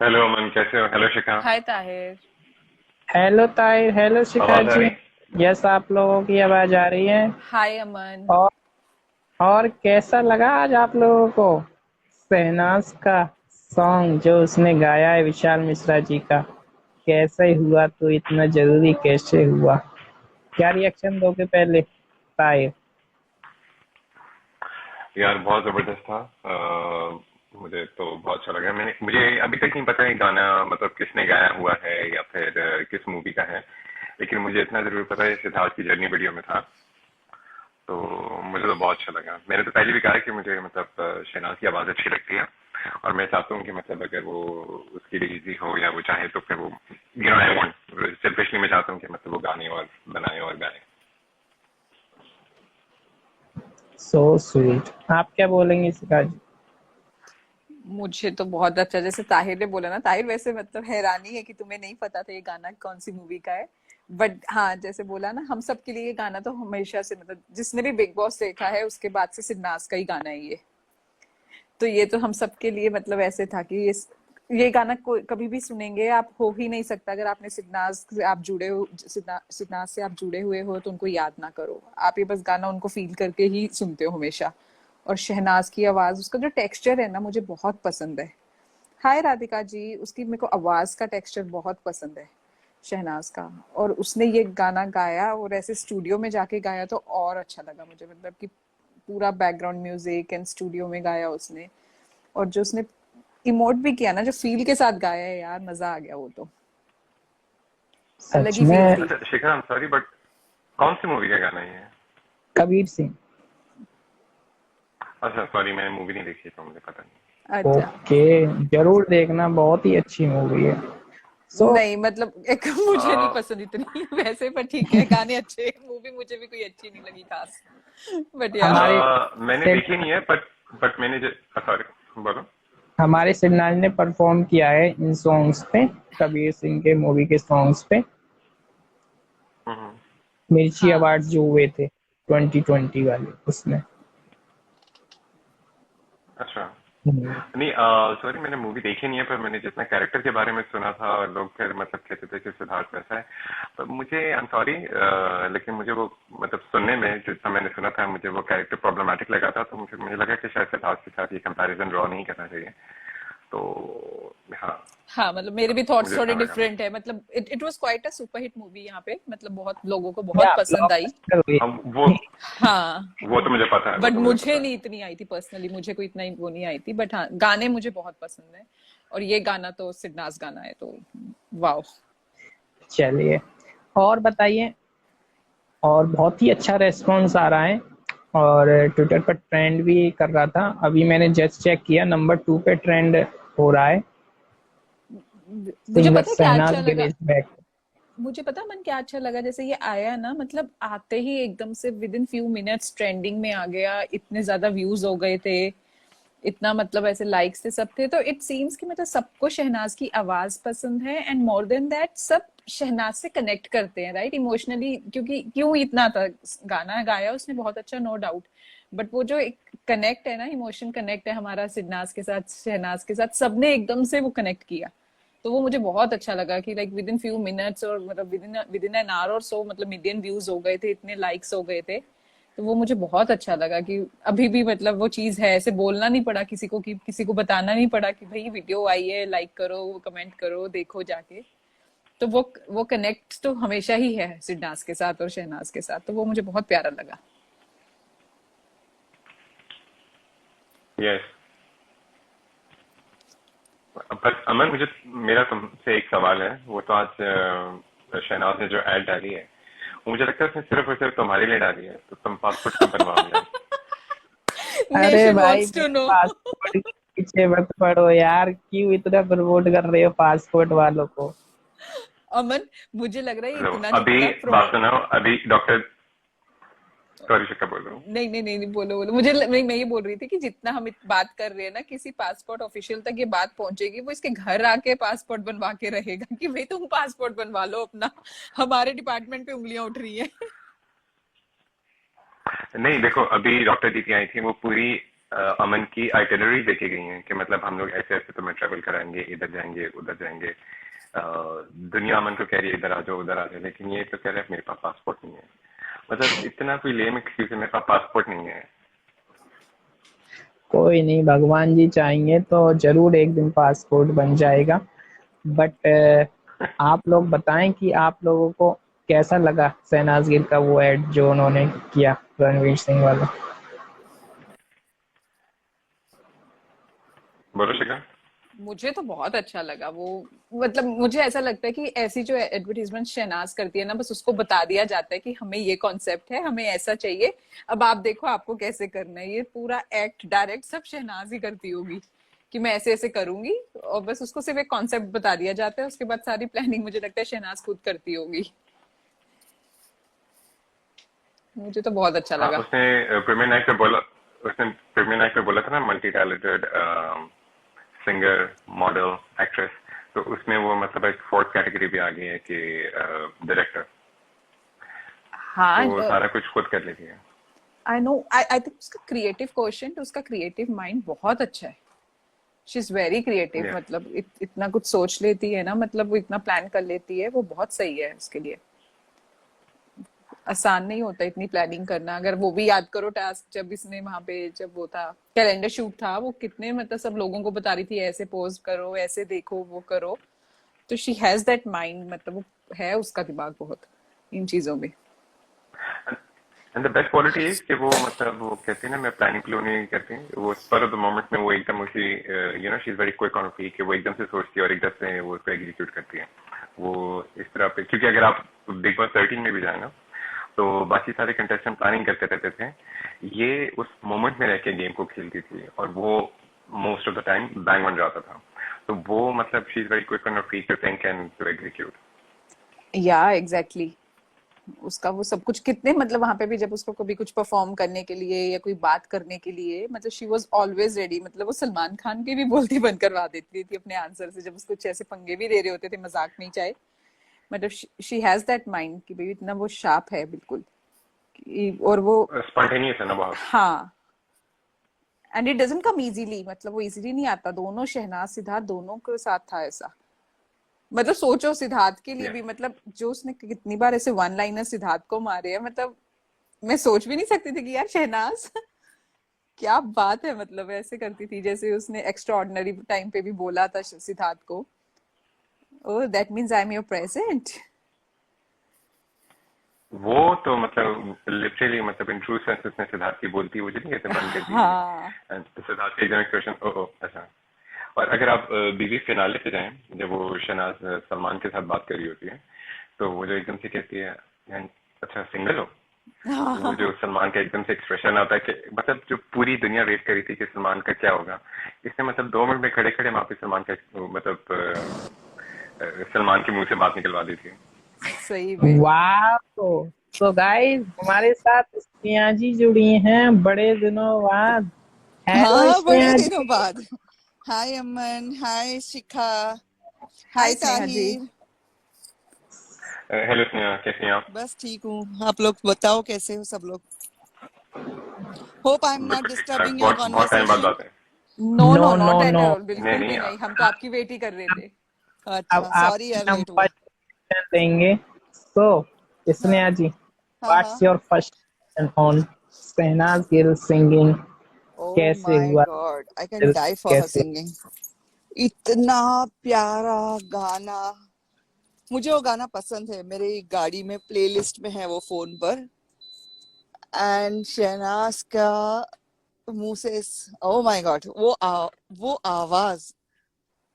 Hello अमन, कैसे हो? Hello शिखा। हाय Tahir. Hello Tahir, hello शिखा आवाज आ जी। रही? यस, आप लोगों की आवाज आ रही है। हाय अमन। और और कैसा लगा आज आप लोगों को शहनाज का सॉन्ग जो उसने गाया है विशाल मिश्रा जी का? कैसे हुआ, तो इतना जरूरी कैसे हुआ? क्या रिएक्शन दोगे पहले ताहिर? यार बहुत जबरदस्त था। मुझे तो बहुत अच्छा लगा। मुझे अभी तक नहीं पता है गाना मतलब किसने गाया हुआ है या फिर किस मूवी का है, लेकिन मुझे इतना जरूर पता है सिद्धार्थ की जर्नी वीडियो में था। तो मुझे तो बहुत अच्छा लगा। मैंने तो पहले भी कहा है कि मुझे मतलब शहनाज की आवाज अच्छी लगती है, और मैं चाहता हूँ कि मतलब अगर वो उसकी रिलीज हो या वो चाहे तो फिर वो आई वांट सेल्फिशली मैं चाहता हूँ कि मतलब वो गाने और बनाए और गाए। So sweet. आप क्या बोलेंगे शिखा जी? मुझे तो बहुत अच्छा, जैसे ताहिर ने बोला ना, ताहिर वैसे मतलब हैरानी है कि तुम्हें नहीं पता था ये गाना कौन सी मूवी का है। बट हाँ, जैसे बोला ना, हम सब के लिए ये गाना तो हमेशा से, मतलब जिसने भी बिग बॉस देखा है उसके बाद से सिन्नास का ही गाना है ये। तो ये तो हम सब के लिए मतलब ऐसे था कि ये गाना कोई कभी भी सुनेंगे आप, हो ही नहीं सकता अगर आपने सिन्नास से आप जुड़े हो, सिन्नास से आप जुड़े हुए हो तो उनको याद ना करो। आप ये बस गाना उनको फील करके ही सुनते हो हमेशा। और शहनाज की आवाज, उसका जो टेक्सचर है ना, मुझे बहुत पसंद है। हाय राधिका जी, उसकी मेरे को आवाज का टेक्सचर बहुत पसंद है, शहनाज का। और उसने ये गाना गाया और ऐसे स्टूडियो में जाके गाया तो और अच्छा लगा मुझे, मतलब कि पूरा बैकग्राउंड म्यूजिक एंड स्टूडियो में गाया उसने। और जो उसने इमोट भी किया ना, जो फील के साथ गाया है यार, मजा आ गया वो तो। अलग सच ही फील में। थी। अच्छा शिखा, आई एम सॉरी बट कौन सी मूवी का गाना है ये? कबीर सिंह। अच्छा सॉरी, मैंने मूवी नहीं देखी तो मुझे पता नहीं। अच्छा। ओके, जरूर देखना, बहुत ही अच्छी मूवी है। सो नहीं मतलब एक मुझे नहीं पसंद इतनी वैसे, पर ठीक है, गाने अच्छे, मूवी मुझे भी कोई अच्छी नहीं लगी खास। बट या हमारे मैंने देखी नहीं है बट मैंने सॉरी, बोलो। हमारे सिन्हा ने परफॉर्म किया है इन सॉन्ग्स पे, कबीर सिंह के मूवी के सॉन्ग्स पे। हम्म। मिर्ची हाँ। अवार्ड जो हुए थे 2020 वाले, उसमें। अच्छा। हम्म। नहीं, सॉरी मैंने मूवी देखी नहीं है, पर मैंने जितना कैरेक्टर के बारे में सुना था और लोग फिर मतलब कहते थे कि सिद्धार्थ वैसा है। पर मुझे आई एम सॉरी, लेकिन मुझे वो मतलब सुनने में जितना मैंने सुना था मुझे वो कैरेक्टर प्रॉब्लमेटिक लगा था, तो मुझे लगा कि शायद सिद्धार्थ के साथ ये कंपैरिजन ड्रॉ नहीं करना चाहिए। तो हाँ, हाँ, मतलब मेरे भी थॉट्स मुझे थोड़े अच्छा लगा। डिफरेंट है, मतलब it was quite a super hit movie यहाँ पे, मतलब बहुत लोगों को बहुत या पसंद आई। ब्लॉकबस्टर हुई। हम हाँ। वो तो मुझे पता है, वो बट तो मुझे मुझे पता है। नहीं इतनी आई थी पर्सनली, मुझे कोई इतना वो नहीं आई थी, बट हाँ, गाने मुझे बहुत पसंद है। और ये गाना तो सिडनास गाना है तो वाओ। चलिए, और बताइए। और बहुत ही अच्छा रेस्पॉन्स आ रहा है, और ट्विटर पर ट्रेंड भी कर रहा था। अभी मैंने जस्ट चेक किया, नंबर 2 पे ट्रेंड हो रहा है। मुझे सिंगर पता है क्या अच्छा शहनाज गिल लगा। Is back. मुझे पता मन क्या अच्छा लगा, जैसे ये आया ना, मतलब आते ही एकदम से with in few minutes trending में आ गया, इतने ज्यादा व्यूज हो गए थे, इतना मतलब ऐसे लाइक्स थे, सब थे, तो इट सीम्स कि मतलब सबको शहनाज की आवाज पसंद है, एंड मोर देन दैट सब शहनाज से कनेक्ट करते हैं, राइट, इमोशनली, क्योंकि क्यों इतना था। गाना गाया उसने बहुत अच्छा, नो डाउट। बट वो जो एक कनेक्ट है ना, इमोशन कनेक्ट है हमारा सिडनाज के साथ, शहनाज के साथ, सबने एकदम से वो कनेक्ट किया। तो वो मुझे बहुत अच्छा लगा कि like with in few minutes, और मतलब विद इन एन आवर और सो, मतलब मिलियन व्यूज हो गए थे, इतने लाइक्स हो गए थे। तो वो मुझे बहुत अच्छा लगा कि अभी भी मतलब वो चीज है, ऐसे बोलना नहीं पड़ा किसी को, कि किसी को बताना नहीं पड़ा कि भाई वीडियो आई है, लाइक करो, कमेंट करो, देखो जाके। तो वो कनेक्ट तो हमेशा ही है सिडनाज के साथ और शहनाज के साथ, तो वो मुझे बहुत प्यारा लगा। यस। पर अमन, मुझे मेरा तुमसे एक सवाल है। वो तो आज शहनाज ने जो एड डाली है, वो मुझे लगता है उसने सिर्फ और सिर्फ तुम्हारे लिए डाली है, तो तुम पासपोर्ट कब बनवाओगे यार? अरे नेशन भाई, वांट्स टू मेरे नो। पासपोर्ट के पीछे मत पड़ो यार, क्यों इतना प्रमोट कर रहे हो पासपोर्ट वालों को? अमन, मुझे लग रहा है लो, इतना अभी जितना बात प्रोमो। सुनो। अभी डॉक्टर, सॉरी शिखा, बोल रहा हूँ। नहीं नहीं नहीं नहीं, बोलो बोलो, मैं ये बोल रही थी कि जितना हम बात कर रहे हैं ना, किसी पासपोर्ट ऑफिशियल तक ये बात पहुंचेगी, वो इसके घर आके पासपोर्ट बनवा के रहेगा कि भाई तुम पासपोर्ट बनवा लो अपना। हमारे डिपार्टमेंट पे उंगलियां उठ रही हैं। नहीं देखो, अभी डॉक्टर दीदी आई थी, वो पूरी अमन की आइटिनरी देके गई हैं कि मतलब हम लोग ऐसे ऐसे तुम्हें ट्रेवल कराएंगे, इधर जाएंगे उधर जाएंगे। दुनिया अमन को कह रही है इधर आ जाओ उधर आ जाओ, लेकिन ये तो कह रहा है मेरे पास पासपोर्ट नहीं है। मतलब इतना कोई लेम एक्सक्यूज है, मेरे पास पासपोर्ट नहीं है। कोई नहीं, भगवान जी चाहेंगे तो जरूर एक दिन पासपोर्ट बन जाएगा। बट आप लोग बताएं कि आप लोगों को कैसा लगा शहनाज गिल का वो एड जो उन्होंने किया रणवीर सिंह वाला। बोलो शिखा। मुझे तो बहुत अच्छा लगा वो। मतलब मुझे ऐसा लगता है कि ऐसी जो एडवर्टीजमेंट शहनाज करती है ना, बस उसको बता दिया जाता है कि हमें ये कॉन्सेप्ट है, हमें ऐसा चाहिए, अब आप देखो आपको कैसे करना है। ये पूरा एक्ट डायरेक्ट सब शहनाज ही करती होगी कि मैं ऐसे ऐसे करूंगी, और बस उसको सिर्फ एक कॉन्सेप्ट बता दिया जाता है, उसके बाद सारी प्लानिंग मुझे लगता है शहनाज खुद करती होगी। मुझे तो बहुत अच्छा हाँ, लगा। उसने प्रीमियर नाइट पे बोला, उसने प्रीमियर नाइट पे बोला था ना multi talented singer, model, actress. तो उसमें वो मतलब एक फोर्थ कैटेगरी भी आ गई है कि डायरेक्टर। हाँ, तो सारा कुछ खुद कर लेती है। आई नो, आई थिंक उसका क्रिएटिव क्वेश्चन, उसका क्रिएटिव माइंड बहुत अच्छा है। She is very creative. Yeah. मतलब इतना कुछ सोच लेती है ना, मतलब वो इतना प्लान कर लेती है, वो बहुत सही है उसके लिए। आसान नहीं होता इतनी प्लानिंग करना। अगर वो भी याद करो टास्क, जब इसने वहां पे जब वो था कैलेंडर शूट था, वो कितने मतलब सब लोगों को बता रही थी ऐसे पोज करो, ऐसे देखो, वो करो। तो शी हैज दैट माइंड, मतलब वो है उसका दिमाग बहुत इन चीजों में। And the best quality is कि वो मतलब वो कहती है ना, मैं प्लानिंग प्लू नहीं करती, वो स्पर ऑफ द मोमेंट में वो एकदम उसी you know she is very quick on feet कि वो एकदम से सोचती है और एकदम से वो उसको एग्जीक्यूट करती है। वो इस तरह पे, क्योंकि अगर आप बिग बॉस 13 में भी जाए ना, तो बाकी सारे कंटेस्टेंट प्लानिंग करते रहते थे, ये उस मोमेंट में रह के गेम को खेलती थी और वो most of the time bang बन जाता था। तो वो मतलब she is very quick on feet to think and to execute. या एग्जैक्टली, उसका वो सब कुछ कितने मतलब वहां पे भी जब उसको कभी कुछ परफॉर्म करने के लिए या कोई बात करने के लिए, मतलब शी वाज ऑलवेज रेडी। मतलब वो सलमान खान के भी बोलती बंद करवा देती थी अपने आंसर से, जब उसको कुछ ऐसे पंगे भी दे रहे होते थे मजाक में ही चाहे। मतलब शी हैज दैट माइंड कि भाई इतना वो शार्प है बिल्कुल और वो। स्पॉन्टेनियस है ना बहुत। हाँ, and it doesn't come easily, मतलब वो इजीली नहीं आता। दोनों शहनाज सिद्धार्थ दोनों के साथ था ऐसा। मतलब सोचो सिद्धार्थ के लिए Yeah. भी, मतलब जो उसने कितनी बार ऐसे वन लाइनर सिद्धार्थ को मारे हैं, मतलब मैं सोच भी नहीं सकती थी कि यार शहनाज क्या बात है। मतलब ऐसे करती थी जैसे उसने एक्स्ट्रा ऑर्डिनरी टाइम पे भी बोला था सिद्धार्थ को, oh that means I am your present. वो तो मतलब लिटरली मतलब इन ट्रू सेंस में सिद्धार्थ की बोलती वो नहीं कहते बंद कर दीजिए। हाँ, And सिद्धार्थ का एकदम एक्सप्रेशन ओ ऐसा। और अगर आप बीवी फिनाले पे जाएं, जब वो शहनाज सलमान के साथ बात कर रही होती है, तो वो जो एकदम से कहती है "यार, अच्छा सिंगल हो"। वो जो सलमान का एकदम से एक्सप्रेशन आता है कि मतलब जो पूरी दुनिया वेट करी थी कि सलमान का क्या होगा, इसने मतलब 2 मिनट में खड़े खड़े वहां पे सलमान का मतलब सलमान के मुंह से बात निकलवा दी थी। सही में। वाह। तो गाइस हमारे साथ स्नेहा जी जुड़ी हैं बड़े दिनों बाद। हेलो हाँ, बड़े स्नेहा दिनों जी। बाद। हाय अमन, हाय शिखा, हाय हाय स्नेहा जी। ताहिर। हेलो स्नेहा, कैसी हैं आप? बस ठीक हूँ, आप लोग बताओ कैसे हो सब लोग। होप आई एम नॉट बिल्कुल ठीक ठाक, डिस्टर्बिंग योर बहुत बहुत टाइम बाद कॉन्वर्सेशन। बात है। No no no no not at no. All, नहीं बिल्कुल नहीं भी नहीं, हम तो आपकी वेट ही कर रहे थे। अब अच्छा, आप सॉरी यार हम लेट हुआ। फर्स्ट क्वेश्चन देंगे। सो हाँ स्नेहा जी, हाँ व्हाट्स हाँ। Your first question on Shehnaaz Gill singing. Oh कैसे माय हुआ गॉड, आई कैन दिल, डाई फॉर हर कैसे। सिंगिंग। इतना प्यारा गाना, मुझे वो गाना पसंद है, मेरी गाड़ी में प्लेलिस्ट में है वो फोन पर। एंड शहनाज का मुंह से, ओह माय गॉड, वो आवाज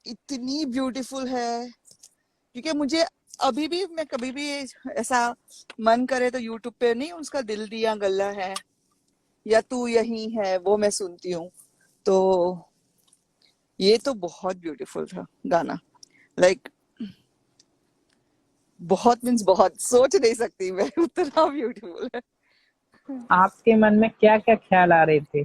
इतनी ब्यूटीफुल है। क्योंकि मुझे अभी भी, मैं कभी भी ऐसा मन करे तो यूट्यूब पे नहीं उसका दिल दिया गल्ला है या तू यही है, वो मैं सुनती हूँ। तो ये तो बहुत ब्यूटीफुल था गाना। लाइक बहुत मीन्स बहुत, सोच नहीं सकती मैं, उतना ब्यूटीफुल है। आपके मन में क्या क्या ख्याल आ रहे थे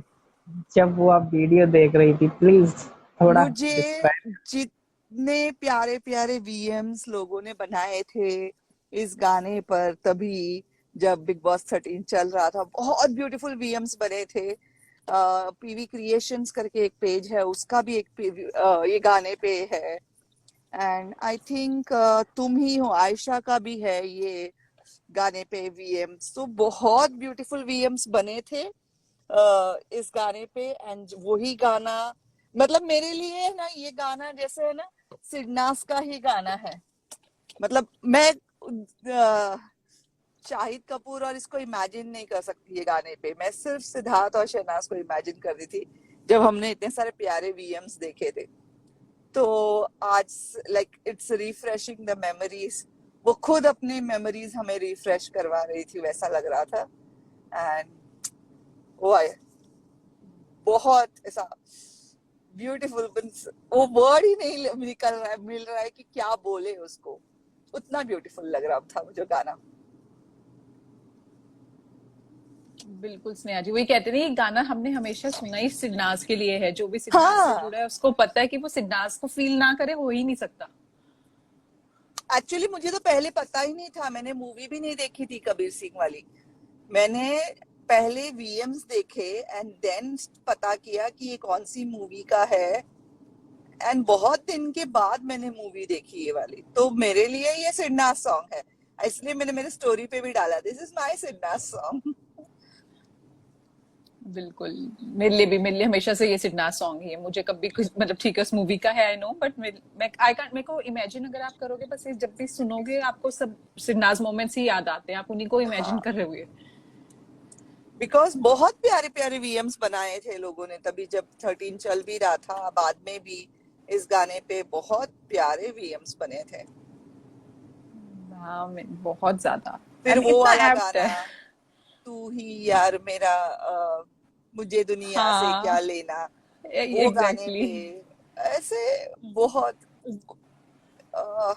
जब वो आप वीडियो देख रही थी, प्लीज थोड़ा मुझे डिस्क्राइब। जितने प्यारे प्यारे वीएम्स लोगों ने बनाए थे इस गाने पर, तभी जब बिग बॉस 13 चल रहा था बहुत ब्यूटीफुल वीएम्स बने थे। पीवी क्रिएशंस करके एक पेज है, उसका भी एक ये गाने पे है। एंड आई थिंक तुम ही हो आयशा का भी है ये गाने पे वीएम्स। तो बहुत ब्यूटीफुल वीएम्स बने थे इस गाने पे। एंड वही गाना मतलब मेरे लिए ना ये गाना जैसे है ना सिडनास का ही गाना है। मतलब मैं शाहिद कपूर और इसको इमेजिन नहीं कर सकती ये गाने पे, मैं सिर्फ सिद्धार्थ और शहनाज को इमेजिन कर रही थी जब हमने इतने सारे प्यारे वीएम्स देखे थे। तो आज like it's refreshing the memories, वो खुद अपनी मेमोरीज हमें रिफ्रेश करवा रही थी, वैसा लग रहा था। एंड वो बहुत ऐसा ब्यूटीफुल, वो वर्ड ही नहीं निकल रहा है, मिल रहा है कि क्या बोले उसको, उतना ब्यूटीफुल लग रहा था मुझे गाना। बिल्कुल स्नेहा जी, वही कहते नहीं, ये गाना हमने हमेशा सुना ही सिडनाज के लिए है। जो भी सिडनाज से हाँ जुड़ा है उसको पता है कि वो सिडनाज को फील ना करे हो ही नहीं सकता। एक्चुअली मुझे तो पहले पता ही नहीं था, मैंने मूवी भी नहीं देखी थी कबीर सिंह वाली। मैंने पहले वीएम्स देखे एंड देन पता किया कि ये कौन सी मूवी का है। एंड बहुत दिन के बाद मैंने मूवी देखी ये वाली, तो मेरे लिए ये सिडनाज सॉन्ग है, इसलिए मैंने मेरे स्टोरी पे भी डाला this is my Sidnaaz song. बिल्कुल, मेरे लिए हमेशा से ये सिडनाज सॉन्ग ही है। मुझे कभी कुछ मतलब ठीक है उस मूवी का है आई नो, बट मैं आई कांट, मेरे को इमेजिन अगर आप करोगे बस ये जब भी सुनोगे आपको सब सिडनाज मोमेंट्स ही याद आते हैं, आप उन्हीं को इमेजिन हाँ कर रहे होगे। बिकॉज बहुत प्यारे प्यारे वीएम्स बनाए थे लोगों ने तभी जब 13 चल भी रहा था, बाद में भी इस गाने पे बहुत प्यारे वीएम्स बने थे। हाँ बहुत ज्यादा, फिर एंड वो इतना वाला एप्ट गाना है। तू ही यार मेरा मुझे दुनिया से क्या हाँ लेना, वो गाने एग्जैक्टली। पे ऐसे बहुत अ,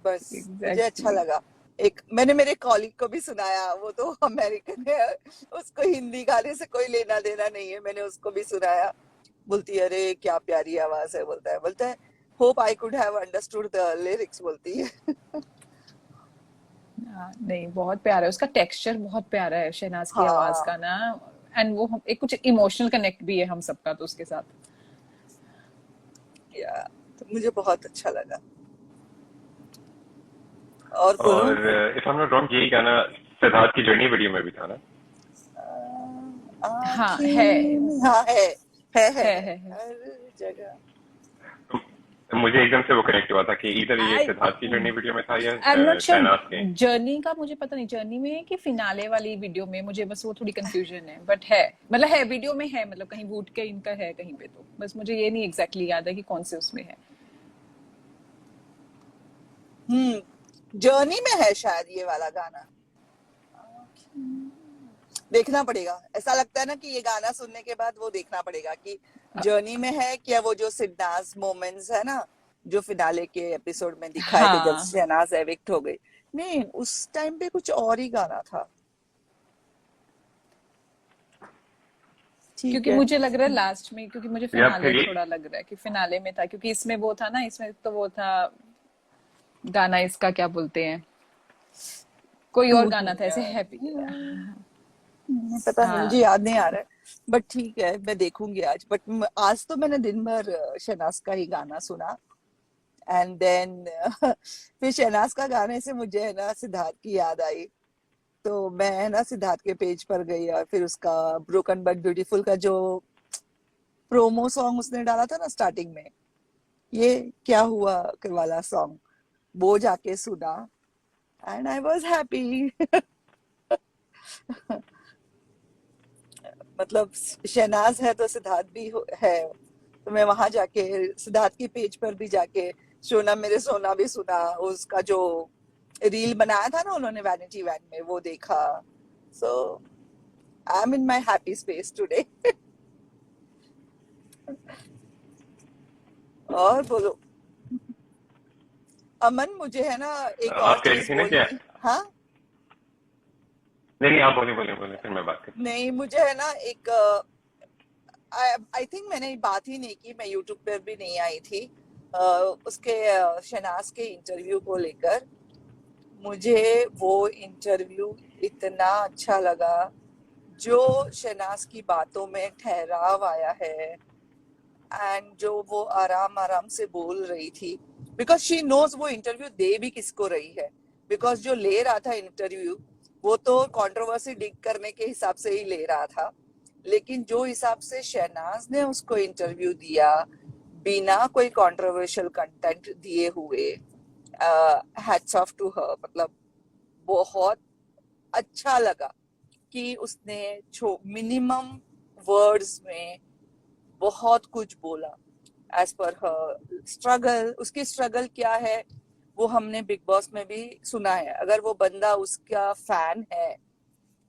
बस मुझे अच्छा एग्जैक्टली। लगा। एक मैंने मेरे कॉलीग को भी सुनाया, वो तो अमेरिकन है, उसको हिंदी गाने से कोई लेना देना नहीं है, मैंने उसको भी सुनाया। बोलती है अरे क्या प्यारी आवाज है, बोलता है hope I could have understood the lyrics, बोलती है। नहीं बहुत प्यारा है, उसका टेक्सचर बहुत प्यारा है शहनाज की आवाज का हाँ ना। एंड वो एक कुछ इमोशनल कनेक्ट भी है हम सबका तो उसके साथ। या तो मुझे बहुत अच्छा लगा। और बोलो। और if I am not wrong, यही गाना सिद्धार्थ की जर्नी वीडियो में भी था ना? हाँ है आखिर हाँ है है। हर जगह। तो मुझे एकदम से वो कनेक्ट हुआ था कि इधर ये आई सिद्धार्थ की जर्नी वीडियो में था या I am not sure Shehnaaz के। जर्नी का, मुझे पता नहीं जर्नी में है कि फिनाले वाली वीडियो में, मुझे बस वो थोड़ी कंफ्यूजन है, बट है मतलब है वीडियो में है, मतलब कहीं वूट के इनका है कहीं पे, तो बस मुझे ये नहीं एग्जैक्टली याद है कि कौन से उसमें है। जर्नी में है शायद ये वाला गाना, देखना पड़ेगा। ऐसा लगता है ना कि ये गाना सुनने के बाद वो देखना पड़ेगा कि जर्नी में है क्या, वो जो सिडनाज मोमेंट्स है ना जो फिनाले के एपिसोड में दिखाए थे जब हाँ शहनाज एविक्ट हो गई, नहीं उस टाइम पे कुछ और ही गाना था। ठीक क्योंकि है। मुझे लग रहा है लास्ट में, क्योंकि मुझे या फिनाले फिर ये थोड़ा लग रहा है कि फिनाले में था, क्योंकि इसमें वो था ना, इसमें तो वो था गाना, इसका क्या बोलते हैं, कोई तू और ही गाना था ऐसे यार हैप्पी। पता नहीं, मुझे हाँ याद नहीं आ रहा है। बट ठीक है मैं देखूंगी आज। बट आज तो मैंने दिन भर शहनाज का ही गाना सुना। एंड देन फिर शहनाज का गाने से मुझे है ना सिद्धार्थ की याद आई, तो मैं है ना सिद्धार्थ के पेज पर गई और फिर उसका ब्रोकन बट ब्यूटीफुल का जो प्रोमो सॉन्ग उसने डाला था ना स्टार्टिंग में, ये क्या हुआ वाला सॉन्ग, वो जाके सुना एंड आई वाज हैप्पी। मतलब शहनाज है तो सिद्धार्थ भी है, तो मैं वहां जाके सिद्धार्थ की पेज पर भी जाके सोना मेरे सोना भी सुना, उसका जो रील बनाया था ना उन्होंने वैनिटी वैन में वो देखा। So I am in my happy space today. और बोलो अमन, मुझे है ना एक और आप कह रही चीज थी ना क्या? बोलनी। हाँ नहीं नहीं, आप बोले बोले बोले, फिर मैं बात करती नहीं, मुझे है ना एक आई थिंक मैंने बात ही नहीं की, मैं यूट्यूब पर भी नहीं आई थी उसके शहनाज के इंटरव्यू को लेकर। मुझे वो इंटरव्यू इतना अच्छा लगा जो शहनाज की बातों में ठहराव आया है, एंड जो वो आराम आराम से बोल रही थी, बिकॉज शी नोज वो इंटरव्यू दे भी किसको रही है, बिकॉज जो ले रहा था इंटरव्यू वो तो कंट्रोवर्सी डिग करने के हिसाब से ही ले रहा था, लेकिन जो हिसाब से शहनाज ने उसको इंटरव्यू दिया बिना कोई कंट्रोवर्शियल कंटेंट दिए हुए, हैट्स ऑफ टू हर। मतलब बहुत अच्छा लगा कि उसने मिनिमम वर्ड्स में बहुत कुछ बोला एज पर हर स्ट्रगल। उसकी स्ट्रगल क्या है वो हमने बिग बॉस में भी सुना है। अगर वो बंदा उसका फैन है,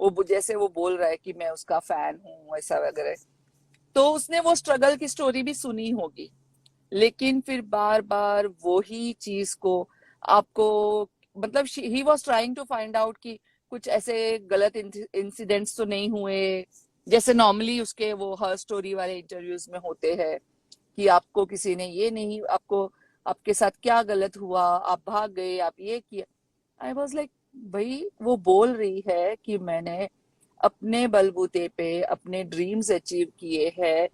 वो जैसे वो बोल रहा है कि मैं उसका फैन हूँ ऐसा वगैरह, तो उसने वो स्ट्रगल की स्टोरी भी सुनी होगी, लेकिन फिर बार बार वही चीज को आपको, मतलब he was trying to find out कि कुछ ऐसे गलत इंसिडेंट्स तो नहीं हुए जैसे नॉर्मली उसके वो हर स्टोरी वाले इंटरव्यूज में होते हैं, कि आपको किसी ने ये नहीं, आपको आपके साथ क्या गलत हुआ, आप भाग गए, आप ये किया। आई वॉज लाइक भाई वो बोल रही है कि मैंने अपने बलबूते पे अपने ड्रीम्स अचीव किए हैं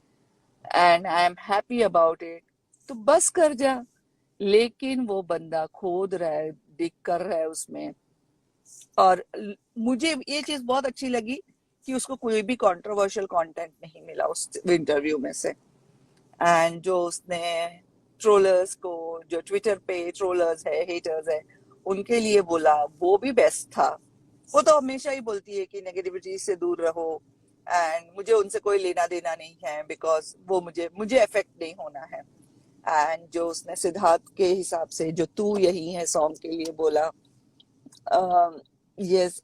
and I am happy about it, तो बस कर जा। लेकिन वो बंदा खोद रहा है, डिग कर रहा है उसमें। और मुझे ये चीज बहुत अच्छी लगी कि उसको कोई भी कंट्रोवर्शियल कंटेंट नहीं मिला उस इंटरव्यू में से। एंड जो उसने ट्रोलर्स को, जो ट्विटर पे ट्रोलर्स है, हेटर्स है, उनके लिए बोला वो भी बेस्ट था। वो तो हमेशा ही बोलती है कि नेगेटिविटी से दूर रहो एंड मुझे उनसे कोई लेना देना नहीं है, बिकॉज वो मुझे अफेक्ट नहीं होना है। एंड जो उसने सिद्धार्थ के हिसाब से जो तू यही है सॉन्ग के लिए बोला, यस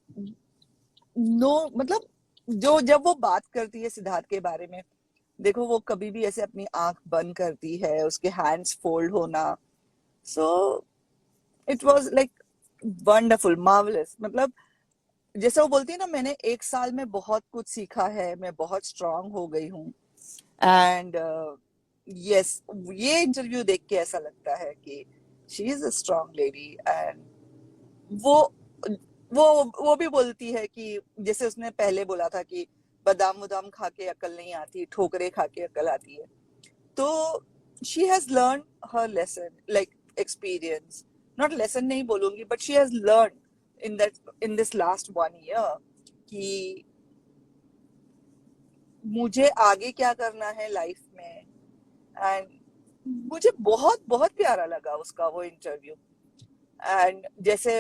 नो, मतलब जो जब वो बात करती है सिद्धार्थ के बारे में, देखो वो कभी भी ऐसे अपनी आंख बंद करती है, उसके हैंड्स फोल्ड होना, सो it was like wonderful, marvellous. मतलब जैसे वो बोलती है ना, मैंने एक साल में बहुत कुछ सीखा है, मैं बहुत स्ट्रांग हो गई हूँ। एंड यस, ये इंटरव्यू देख के ऐसा लगता है कि she is a strong lady. And वो वो वो भी बोलती है कि जैसे उसने पहले बोला था कि बादाम उदाम खा के अकल नहीं आती, ठोकरे खा के अकल आती है, तो she has learn her lesson, like experience, not lesson नहीं बोलूंगी, but she has learn in this last 1 year कि मुझे आगे क्या करना है लाइफ में। एंड मुझे बहुत बहुत प्यारा लगा उसका वो इंटरव्यू। एंड जैसे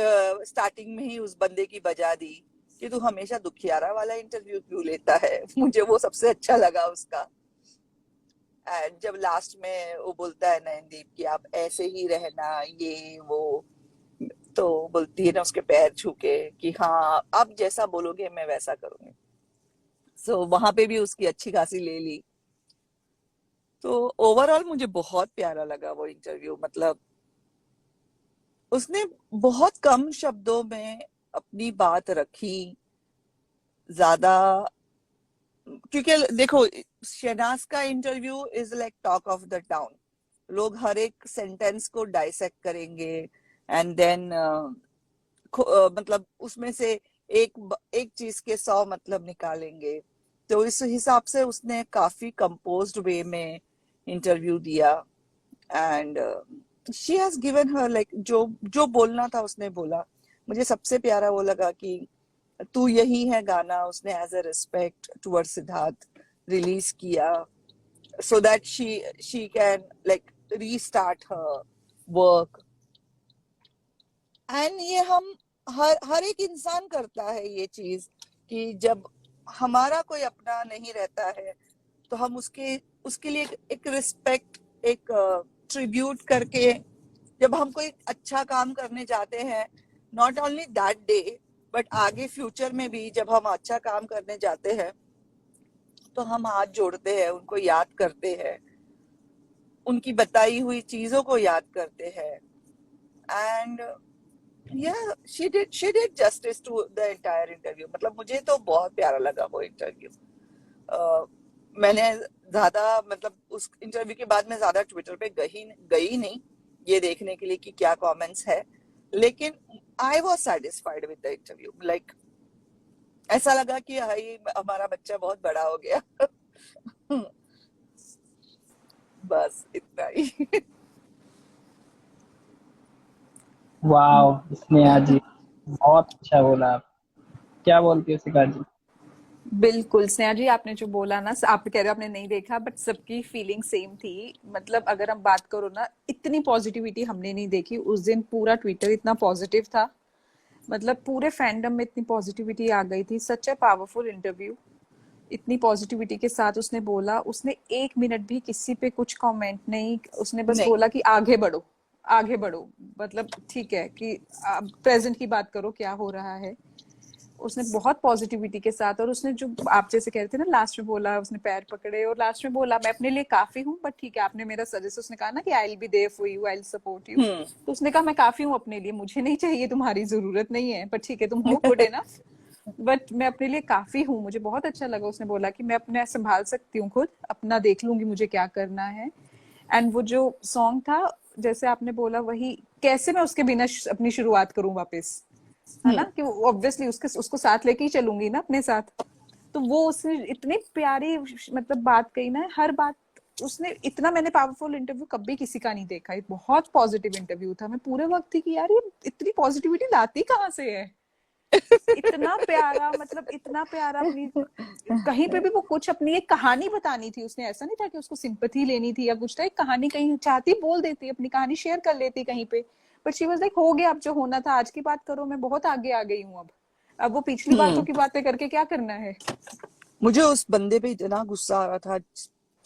स्टार्टिंग में ही उस बंदे की बजा दी कि तू हमेशा दुखियारा वाला इंटरव्यू क्यों लेता है, मुझे वो सबसे अच्छा लगा उसका। एंड जब लास्ट में वो बोलता है नयनदीप कि आप ऐसे ही रहना, ये वो, तो बोलती है ना उसके पैर छू के कि हाँ आप जैसा बोलोगे मैं वैसा करूंगी। सो वहां पे भी उसकी अच्छी खासी ले ली। तो ओवरऑल मुझे बहुत प्यारा लगा वो इंटरव्यू। मतलब उसने बहुत कम शब्दों में अपनी बात रखी ज्यादा, क्योंकि देखो शहनाज का interview is like talk of the town. लोग हर एक सेंटेंस को डाइसेक्ट करेंगे एंड देन मतलब उसमें से एक चीज के 100 मतलब निकालेंगे। तो इस हिसाब से उसने काफी कंपोज्ड वे में इंटरव्यू दिया। And she has given her like जो जो बोलना था उसने बोला। मुझे सबसे प्यारा वो लगा कि तू यही है गाना उसने as a respect toward Siddharth release किया, so that she can like restart her work। And ये हम हर एक इंसान करता है ये चीज, कि जब हमारा कोई अपना नहीं रहता है तो हम उसके लिए एक रिस्पेक्ट, एक ट्रिब्यूट करके जब हम कोई अच्छा काम करने जाते हैं, not only that day but आगे फ्यूचर में भी जब हम अच्छा काम करने जाते हैं तो हम हाथ जोड़ते हैं, उनको याद करते हैं, उनकी बताई हुई चीजों को याद करते हैं। And she did justice to the entire interview। मतलब मुझे तो बहुत प्यारा लगा वो इंटरव्यू। मैंने ज्यादा, मतलब उस इंटरव्यू के बाद मैं ज्यादा ट्विटर पे गई नहीं ये देखने के लिए कि क्या कमेंट्स है, लेकिन I was satisfied with the interview. Like ऐसा लगा कि हाय हमारा बच्चा बहुत बड़ा हो गया। बस इतना ही। वाह स्नेहा जी, बहुत अच्छा बोला आप। क्या बोलती हो शिखा जी? बिल्कुल स्नेहा जी, आपने जो बोला ना, आप कह रहे हो आपने नहीं देखा, बट सबकी फीलिंग सेम थी। मतलब अगर हम बात करो ना, इतनी पॉजिटिविटी हमने नहीं देखी उस दिन। पूरा ट्विटर इतना पॉजिटिव था, मतलब पूरे फैंडम में इतनी पॉजिटिविटी आ गई थी। सच ए पावरफुल इंटरव्यू। इतनी पॉजिटिविटी के साथ उसने बोला, उसने एक मिनट भी किसी पे कुछ कमेंट नहीं, उसने बस नहीं। बोला कि आगे बढ़ो, आगे बढ़ो। मतलब ठीक है कि प्रेजेंट की बात करो, क्या हो रहा है। उसने बहुत पॉजिटिविटी के साथ, और उसने जो आप जैसे कह रहे थे ना, लास्ट में बोला, उसने पैर पकड़े और लास्ट में बोला मैं अपने लिए काफी हूँ, बट ठीक है आपने मेरा सजेस्ट, उसने कहा ना कि I will be there for you, I will support you. Hmm. तो उसने कहा मैं काफी हूँ अपने लिए, मुझे नहीं चाहिए, तुम्हारी जरूरत नहीं है, पर ठीक है तुम हो गुड इनफ, बट मैं अपने लिए काफी हूँ। मुझे बहुत अच्छा लगा, उसने बोला कि मैं अपने संभाल सकती हूँ खुद, अपना देख लूंगी मुझे क्या करना है। एंड वो जो सॉन्ग था, जैसे आपने बोला, वही कैसे मैं उसके बिना अपनी शुरुआत करूं वापस, है ना, हम्म। कि ऑब्वियसली उसको साथ लेके ही चलूंगी ना अपने साथ। तो वो उसने इतनी प्यारी मतलब बात कही ना, हर बात उसने इतना, मैंने पावरफुल इंटरव्यू कभी किसी का नहीं देखा। एक बहुत पॉजिटिव इंटरव्यू था। मैं पूरे वक्त थी कि यार ये इतनी पॉजिटिविटी लाती कहाँ से है। इतना प्यारा, मतलब इतना प्यारा। अपनी कहीं पे भी वो कुछ अपनी एक कहानी बतानी थी उसने, ऐसा नहीं था कि उसको सिंपैथी लेनी थी या कुछ था, एक कहानी कहीं चाहती बोल देती, अपनी कहानी शेयर कर लेती कहीं पे। बट शी वाज लाइक हो गया, अब जो होना था, आज की बात करो, मैं बहुत आगे आ गई हूँ अब वो पिछली बातों हम्म। की बातें करके क्या करना है। मुझे उस बंदे पे इतना गुस्सा आ रहा था,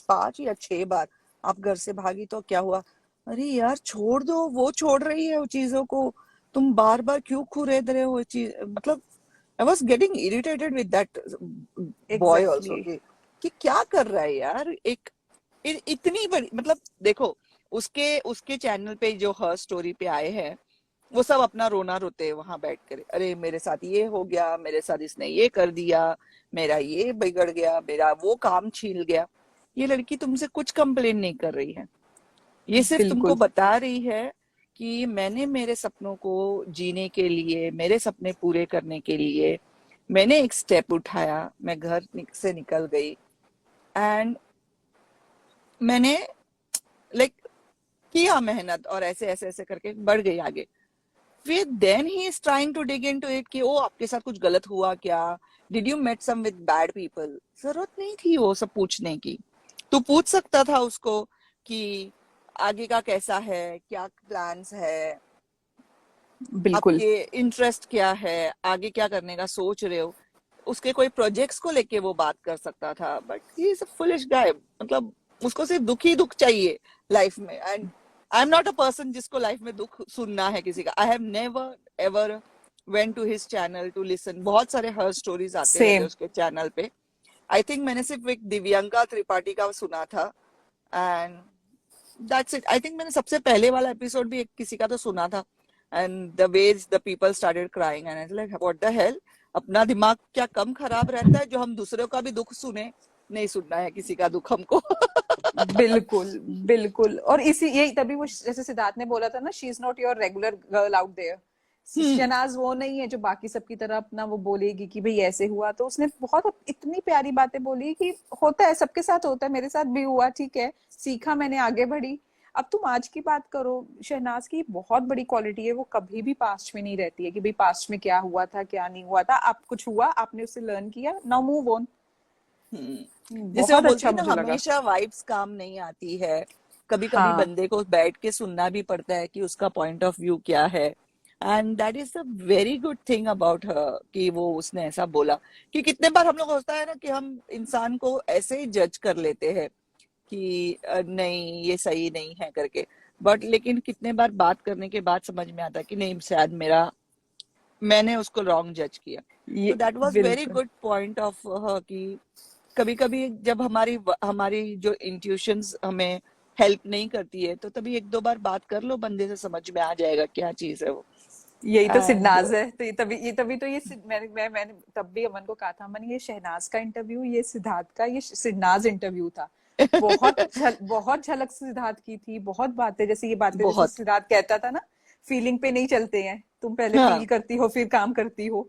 5 या 6 बार आप घर से भागी तो क्या हुआ। अरे यार छोड़ दो, वो छोड़ रही है वो चीजों को, तुम बार बार क्यों खुरेद रहे हो वो चीज। मतलब I was getting irritated with that boy also, exactly. कि क्या कर रहा है यार। एक इतनी बड़ी, मतलब देखो, उसके उसके चैनल पे जो हर स्टोरी पे आए हैं, वो सब अपना रोना रोते हैं वहां बैठ कर, अरे मेरे साथ ये हो गया, मेरे साथ इसने ये कर दिया, मेरा ये बिगड़ गया, मेरा वो काम छीन गया। ये लड़की तुमसे कुछ कंप्लेन नहीं कर रही है, ये सिर्फ तुमको बिल्कुल बता रही है कि मैंने मेरे सपनों को जीने के लिए, मेरे सपने पूरे करने के लिए मैंने एक स्टेप उठाया, मैं घर से निकल गई, एंड मैंने लाइक किया मेहनत, और ऐसे ऐसे ऐसे करके बढ़ गई आगे। फिर then he is trying to dig into it कि ओ आपके साथ कुछ गलत हुआ क्या, did you met some with bad people. जरूरत नहीं थी वो सब पूछने की। तू पूछ सकता था उसको कि आगे का कैसा है, क्या प्लान्स है, बिल्कुल। आपके इंटरेस्ट क्या है, आगे क्या करने का सोच रहे हो। उसके कोई प्रोजेक्ट्स को लेके वो बात कर सकता था, but he is a foolish guy. मतलब उसको सिर्फ दुख ही दुख चाहिए लाइफ में, and I am not a person जिसको लाइफ में दुख सुनना है किसी का। I have never ever went to his channel to listen. बहुत सारे हर स्टोरीज आते रहते हैं सेम। उसके चैनल पे। आई थिंक मैंने सिर्फ एक दिव्यंका त्रिपाठी का सुना था, and that's it. I think मैंने सबसे पहले वाला एपिसोड भी एक किसी का तो सुना था, and the ways the people started crying, and I was like what the hello. अपना दिमाग क्या कम खराब रहता है जो हम दूसरों का भी दुख सुने। नहीं सुनना है किसी का दुख हमको। बिल्कुल बिल्कुल। और इसी यही तभी वो, जैसे सिद्धार्थ ने बोला था ना, she is not your regular girl out there. Hmm. Shehnaaz वो नहीं है जो बाकी सबकी तरह अपना वो बोलेगी कि भाई ऐसे हुआ। तो उसने बहुत इतनी प्यारी बातें बोली कि होता है, सबके साथ होता है, मेरे साथ भी हुआ, ठीक है, सीखा मैंने, आगे बढ़ी। अब तुम आज की बात करो, शहनाज की बहुत बड़ी क्वालिटी है, वो कभी भी पास्ट में नहीं रहती है कि भाई पास्ट में क्या हुआ था क्या नहीं हुआ था। आप कुछ हुआ, आपने उससे लर्न किया, नाउ मूव ऑन। हम्म। जैसे वो बहुत बोलती अच्छा है ना, मुझे लगा। हमेशा वाइब्स काम नहीं आती है, कभी कभी हाँ बंदे को बैठ के सुनना भी पड़ता है कि उसका पॉइंट ऑफ व्यू क्या है। And that is a very good thing about her कि वो उसने ऐसा बोला। कि कितने बार हम लोग होता है ना कि हम इंसान को ऐसे ही जज कर लेते हैं कि नहीं ये सही नहीं है करके, बट लेकिन कितने बार बात करने के बाद समझ में आता है कि नहीं शायद मैंने उसको रॉन्ग जज किया। तो ये दैट वाज वेरी बिल्कुल। गुड पॉइंट ऑफ कि कभी कभी जब हमारी हमारी जो इंट्यूशंस हमें हेल्प नहीं करती है, तो तभी 1-2 बार बात कर लो बंदे से, समझ में आ जाएगा क्या चीज है वो। यही तो एंड सिडनाज है। तो ये तभी तो मैंने तब भी अमन को कहा था, अमन ये शहनाज का इंटरव्यू, ये सिद्धार्थ का, ये सिडनाज इंटरव्यू था। बहुत झलक सिद्धार्थ की थी, बहुत बातें, जैसे ये बातें जैसे बहुत। सिद्धार्थ कहता था ना, फीलिंग पे नहीं चलते हैं, तुम पहले फील हाँ। करती हो फिर काम करती हो।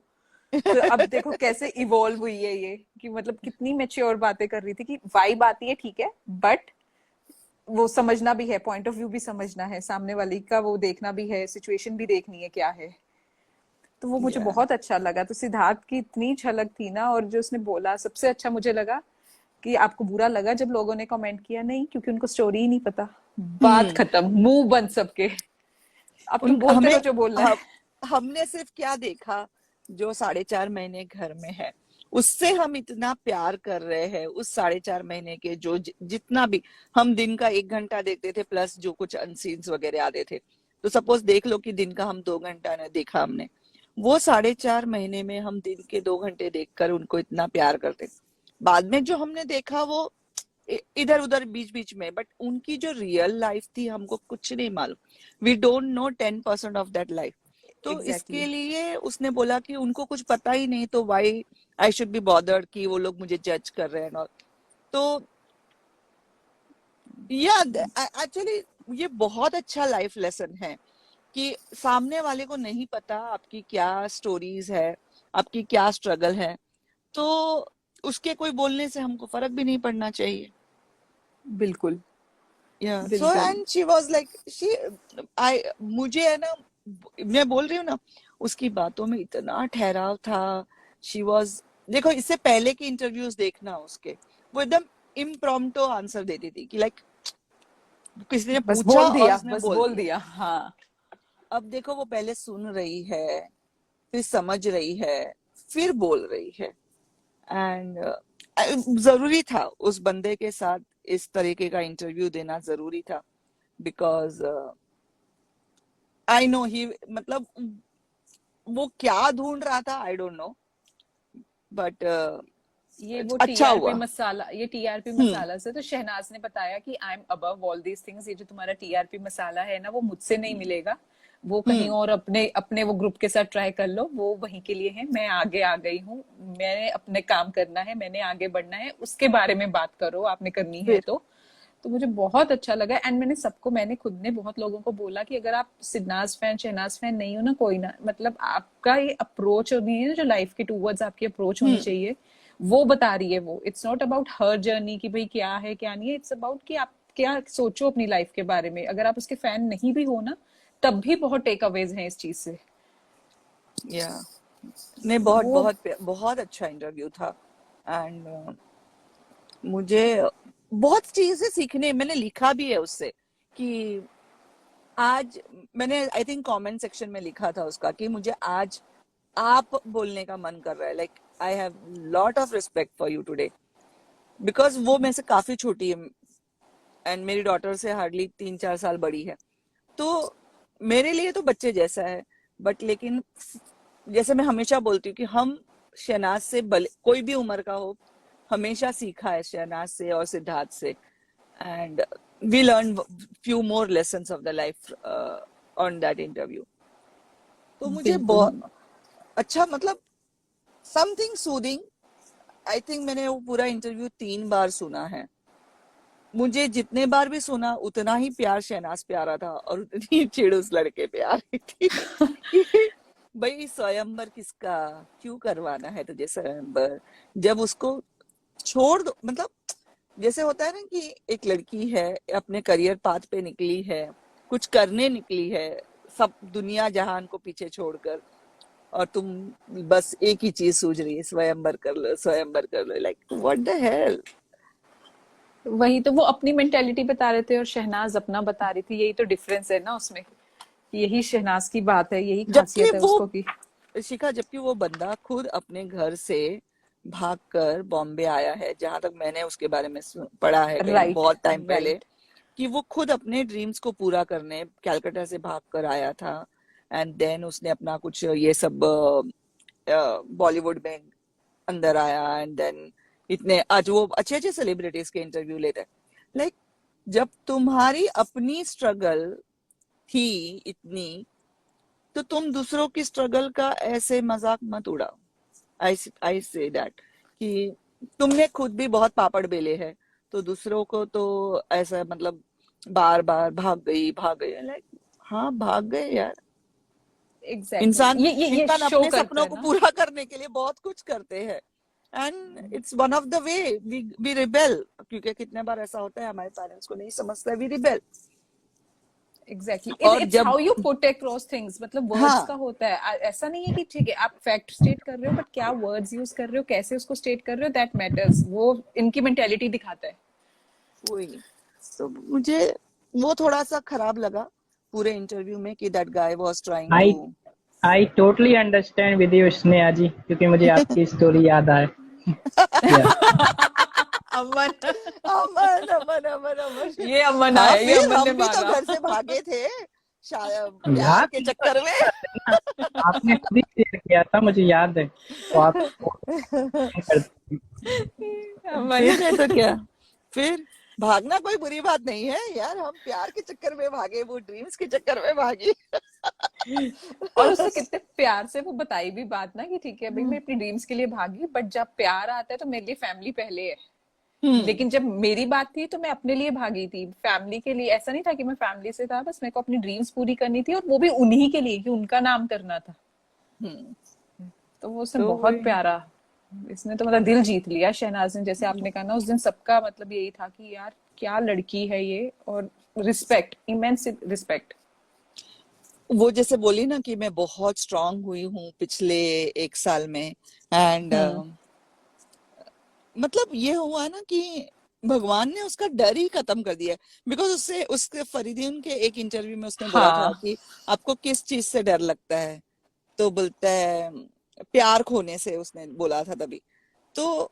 तो अब देखो कैसे इवॉल्व हुई है ये, कि मतलब कितनी मेच्योर बातें कर रही थी कि वाइब आती है ठीक है, बट वो समझना भी है, पॉइंट ऑफ व्यू भी समझना है, सामने वाली का वो देखना भी है, सिचुएशन भी देखनी है क्या है। तो वो मुझे या बहुत अच्छा लगा। तो सिद्धार्थ की इतनी झलक थी ना, और जो उसने बोला सबसे अच्छा मुझे लगा कि आपको बुरा लगा जब लोगों ने कमेंट किया, नहीं क्योंकि उनको स्टोरी ही नहीं पता, बात हम्म खत्म, मुंह बंद सबके, अब तुम उन बोलते हमें रहो जो बोलना है। हम हमने सिर्फ क्या देखा, जो 4.5 महीने घर में है, उससे हम इतना प्यार कर रहे हैं। उस 4.5 महीने के जो जितना भी हम दिन का 1 घंटा देखते थे, प्लस जो कुछ अनसीन्स वगैरह आते थे, तो सपोज देख लो कि दिन का हम 2 घंटा ने देखा हमने, वो 4.5 महीने में हम दिन के 2 घंटे देखकर उनको इतना प्यार करते। बाद में जो हमने देखा वो इधर उधर बीच बीच में, बट उनकी जो रियल लाइफ थी हमको कुछ नहीं मालूम। We don't know 10% of that life. तो एग्जैक्टली इसके exactly. लिए उसने बोला कि उनको कुछ पता ही नहीं, तो why I should be bothered कि वो लोग मुझे जज कर रहे हैं और। तो या एक्चुअली ये बहुत अच्छा लाइफ लेसन है कि सामने वाले को नहीं पता आपकी क्या स्टोरीज है, आपकी क्या स्ट्रगल है, तो उसके कोई बोलने से हमको फर्क भी नहीं पड़ना चाहिए। बिल्कुल या सो बिल्कुल। And she was like she I मुझे है ना, मैं बोल रही हूँ ना, उसकी बातों में इतना ठहराव था। शी वाज, देखो इससे पहले की इंटरव्यूज देखना उसके, वो एकदम इम्प्रॉम्प्टो आंसर देती थी कि लाइक किसी ने बस पूछा बोल और दिया, उसने बस बोल बोल दिया। दिया, हाँ। अब देखो वो पहले सुन रही है, फिर समझ रही है, फिर बोल रही है। एंड जरूरी था उस बंदे के साथ इस तरीके का इंटरव्यू देना, जरूरी था। बिकॉज आई नो ही, मतलब वो क्या ढूंढ रहा था आई डोंट नो, बट ये वो अच्छा टीआरपी हुआ। मसाला, ये टीआरपी हम्म मसाला से तो शहनाज ने बताया कि I am above all these things, ये जो तुम्हारा टीआरपी मसाला है ना वो मुझसे नहीं मिलेगा, वो कहीं हम्म और अपने अपने वो ग्रुप के साथ ट्राई कर लो, वो वहीं के लिए है, मैं आगे आ गई हूँ, मैंने अपने काम करना है, मैंने आगे बढ़ना है, उसके बारे में बात करो आपने करनी है फिर तो मुझे बहुत अच्छा लगा। एंड मैंने खुद ने बहुत लोगों को बोला कि अगर आप सिद्नाज फैन शहनाज फैन नहीं हो ना, कोई ना, मतलब आपका ये अप्रोच होनी है ना, जो लाइफ के टूवर्ड्स आपकी अप्रोच होनी हम्म चाहिए, वो बता रही है वो। It's not about her journey कि भाई क्या है क्या नहीं है, इट्स अबाउट कि आप क्या सोचो अपनी लाइफ के बारे में। अगर आप उसके फैन नहीं भी हो ना, तब भी बहुत टेक अवेज हैं इस चीज से। या नहीं, बहुत वो बहुत बहुत अच्छा इंटरव्यू था। एंड मुझे बहुत चीजें सीखने, मैंने लिखा भी है उससे कि आज मैंने आई थिंक कमेंट सेक्शन में लिखा था उसका कि मुझे आज आप बोलने का मन कर रहा है। Like I have lot of respect for you today, because वो मेरे से काफी छोटी है एंड मेरी डॉटर से हार्डली 3-4 साल बड़ी है। तो मेरे लिए तो बच्चे जैसा है, बट लेकिन जैसे मैं हमेशा बोलती हूँ कि हम शहनाज से, कोई भी उम्र का हो, हमेशा सीखा है शहनाज से और सिद्धार्थ से। And we learn few more lessons of the life on that interview. तो मुझे बिल्कुल। बहुत अच्छा, मतलब समथिंग सूदिंग। आई थिंक मैंने वो पूरा इंटरव्यू 3 बार सुना है। मुझे जितने बार भी सुना उतना ही प्यार शहनाज पे आ रहा था और उतनी चिढ़ उस लड़के पे आ रही थी कि भाई स्वयंवर किसका, क्यों करवाना है तुझे स्वयंवर, जब उसको छोड़ दो। मतलब जैसे होता है ना कि एक लड़की है, अपने करियर पाथ पे निकली है, कुछ करने निकली है, सब दुनिया जहान को पीछे छोड़कर, और तुम बस एक ही चीज सूझ रही है, स्वयंवर कर लो, स्वयंवर कर लो। Like what the hell. वही तो, वो अपनी मेंटेलिटी बता रहे थे और शहनाज अपना बता रही थी, यही तो डिफरेंस है ना उसमें, यही शहनाज की बात है, यही जबकि खासियत है वो उसको की। शिखा, जबकि वो बंदा खुद अपने घर से भागकर बॉम्बे आया है, जहां तक मैंने उसके बारे में पढ़ा है कहीं राइट बहुत टाइम पहले, राइट। कि वो खुद अपने ड्रीम्स को पूरा करने कलकत्ता से भागकर आया था। एंड देन उसने अपना कुछ ये सब बॉलीवुड में अंदर आया। एंड देन इतने आज वो अच्छे अच्छे सेलिब्रिटीज के इंटरव्यू लेते हैं। लाइक जब तुम्हारी अपनी स्ट्रगल थी इतनी, तो तुम दूसरों की स्ट्रगल का ऐसे मजाक मत उड़ाओ। आई से दैट कि तुमने खुद भी बहुत पापड़ बेले हैं, तो दूसरों को तो ऐसा, मतलब बार बार भाग गई भाग गई। लाइक हाँ भाग गए यार। एग्जैक्टली इंसान ये इंसान शो अपने करता सपनों है को ना। पूरा करने के लिए बहुत कुछ करते हैं, and it's one of the way we rebel, क्योंकि कितने बार ऐसा होता है हमारे पेरेंट्स को नहीं समझता, वी रिबेल। एग्जैक्टली और इट्स जब how you put across things, मतलब वर्ड्स हाँ का होता है। ऐसा नहीं है कि ठीक है आप फैक्ट स्टेट कर रहे हो, बट क्या वर्ड्स यूज कर रहे हो, कैसे उसको स्टेट कर रहे हो, दैट मैटर्स। वो इनकी मेंटेलिटी दिखाता है। वही, तो मुझे वो थोड़ा सा खराब लगा पूरे इंटरव्यू में कि that guy was trying I to I totally understand with you Sneha ji, क्योंकि मुझे आपकी स्टोरी याद आए। या अमन अमन अमन अमन अमन। ये अमन हाँ, आया, ये फिर अमन ने हम भी तो मारा। घर से भागे थे शायद यार प्यार के चक्कर में। आपने खुद ही शेयर किया था, मुझे याद है, तो आप कर अमन फिर नहीं तो क्या, फिर भागना कोई बुरी बात नहीं है यार, हम प्यार के चक्कर में भागे, वो ड्रीम्स के चक्कर में भागे। और उसने कितने प्यार से वो बताई भी बात ना कि ठीक है भाई मैं अपनी ड्रीम्स के लिए भागी, बट जब प्यार आता है तो मेरे लिए फैमिली पहले है। हम्म लेकिन जब मेरी बात थी तो मैं अपने लिए भागी थी, फैमिली के लिए ऐसा नहीं था कि मैं फैमिली से था, बस मेरे को अपनी ड्रीम्स पूरी करनी थी, और वो भी उन्हीं के लिए कि उनका नाम करना था। हम्म। तो वो उसने तो बहुत वही प्यारा, इसने तो मतलब दिल जीत लिया शहनाज ने। जैसे आपने कहा ना उस दिन सबका मतलब यही था कि यार क्या लड़की है ये, और रिस्पेक्ट, इमेंस रिस्पेक्ट। वो जैसे बोली ना कि मैं बहुत स्ट्रांग हुई हूँ पिछले 1 साल में, एंड हम्म। मतलब ये हुआ ना कि भगवान ने उसका डर ही खत्म कर दिया। बिकॉज उससे उसके फरीदीन के एक इंटरव्यू में उसने बोला था हाँ कि आपको किस चीज से डर लगता है, तो बोलता है प्यार खोने से, उसने बोला था तभी। तो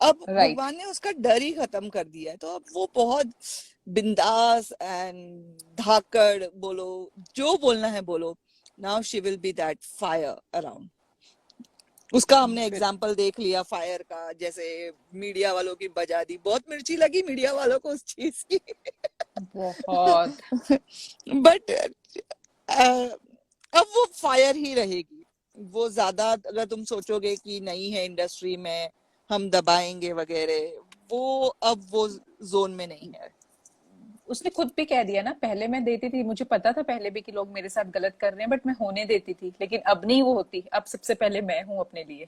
अब राइट। भगवान ने उसका डर ही खत्म कर दिया है, तो अब वो बहुत बिंदास एंड धाकड़ बोलो, जो बोलना है बोलो, now she will be that fire around. उसका हमने एग्जाम्पल देख लिया फायर का, जैसे मीडिया वालों की बजा दी, बहुत मिर्ची लगी मीडिया वालों को उस चीज की। बहुत। बट अब वो फायर ही रहेगी। वो ज्यादा अगर तुम सोचोगे कि नहीं है इंडस्ट्री में, हम दबाएंगे वगैरह, वो अब वो जोन में नहीं है। उसने खुद भी कह दिया ना, पहले मैं देती थी, मुझे पता था पहले भी कि लोग मेरे साथ गलत कर रहे हैं, बट मैं होने देती थी, लेकिन अब नहीं वो होती, अब सबसे पहले मैं हूँ अपने लिए।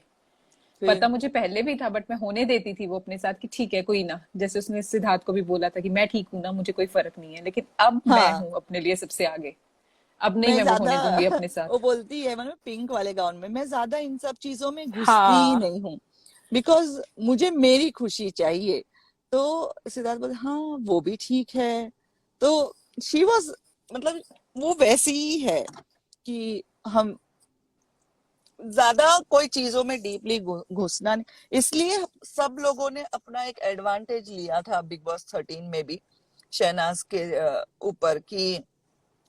फिर पता मुझे पहले भी था, बट मैं होने देती थी वो अपने साथ कि ठीक है कोई ना, जैसे उसने सिद्धार्थ को भी बोला था कि मैं ठीक हूं ना, मुझे कोई फर्क नहीं है, लेकिन अब मैं हाँ, हूँ अपने लिए सबसे आगे। अब नहीं मैं मैं वो ज्यादा होने दूंगी अपने वो साथ। बोलती है मतलब पिंक वाले गाउन में, मैं ज्यादा इन सब चीजों में घुसती ही हाँ नहीं हूँ, बिकॉज मुझे मेरी खुशी चाहिए। तो सिद्धार्थ बोले हाँ वो भी ठीक है। तो शी वॉज मतलब वो वैसी ही है कि हम ज्यादा कोई चीजों में डीपली घुसना नहीं। इसलिए सब लोगों ने अपना एक एडवांटेज लिया था बिग बॉस 13 में भी शहनाज के ऊपर, कि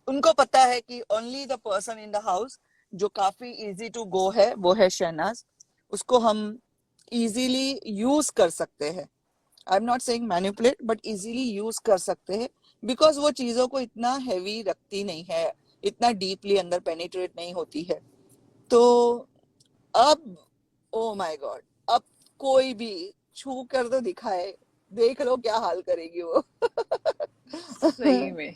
उनको पता है कि only the person in the house जो काफी इजी टू गो है वो है शहनाज। उसको हम इजीली यूज कर सकते हैं, आई am not saying manipulate, but easily use कर सकते हैं, बिकॉज वो चीजों को इतना हैवी रखती नहीं है, इतना डीपली अंदर पेनिट्रेट नहीं होती है। तो अब ओ माय गॉड, अब कोई भी छू कर तो दिखाए, देख लो क्या हाल करेगी वो। सही में।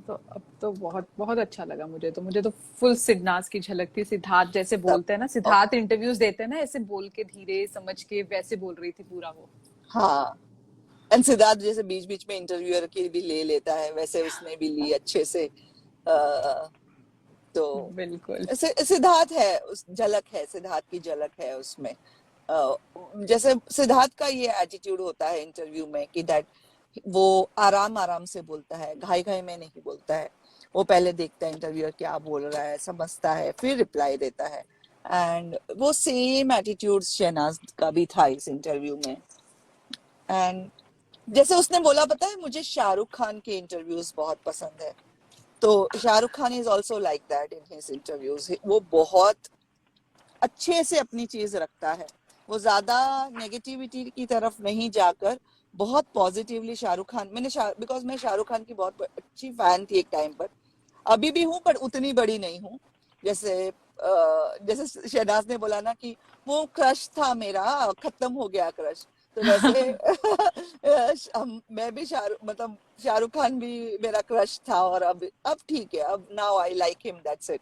तो अब तो बहुत बहुत अच्छा लगा मुझे, तो मुझे तो फुल सिद्धार्थ की झलक थी। सिद्धार्थ जैसे सब बोलते हैं ना, सिद्धार्थ इंटरव्यूज देते हैं ना ऐसे बोल के, धीरे समझ के, वैसे बोल रही थी पूरा वो। हाँ, एंड सिद्धार्थ जैसे बीच बीच में इंटरव्यूअर की भी ले लेता है, वैसे उसने भी ली अच्छे से। तो बिल्कुल। सिद्धार्थ है, उस झलक है, सिद्धार्थ की झलक है उसमें। जैसे सिद्धार्थ का ये एटीट्यूड होता है इंटरव्यू में कि दैट वो आराम आराम से बोलता है, घाई घाई में नहीं बोलता है। वो पहले देखता है इंटरव्यूअर क्या बोल रहा है, समझता है, फिर रिप्लाई देता है। एंड वो सेम एटीट्यूड शहनाज का भी था इस इंटरव्यू में। एंड जैसे उसने बोला, पता है मुझे शाहरुख खान के इंटरव्यूज बहुत पसंद है। तो Shahrukh Khan is also like that in his interviews, वो बहुत अच्छे से अपनी चीज रखता है। वो ज्यादा नेगेटिविटी की तरफ नहीं जाकर बहुत पॉजिटिवली शाहरुख खान, बिकॉज मैं शाहरुख खान की बहुत अच्छी फैन थी एक टाइम पर, अभी भी हूँ पर उतनी बड़ी नहीं हूँ। जैसे जैसे शहनाज ने बोला ना कि वो क्रश था मेरा, खत्म हो गया क्रश, तो वैसे मैं भी शाहरुख खान भी मेरा क्रश था, और अब ठीक है, अब now I like him, that's it.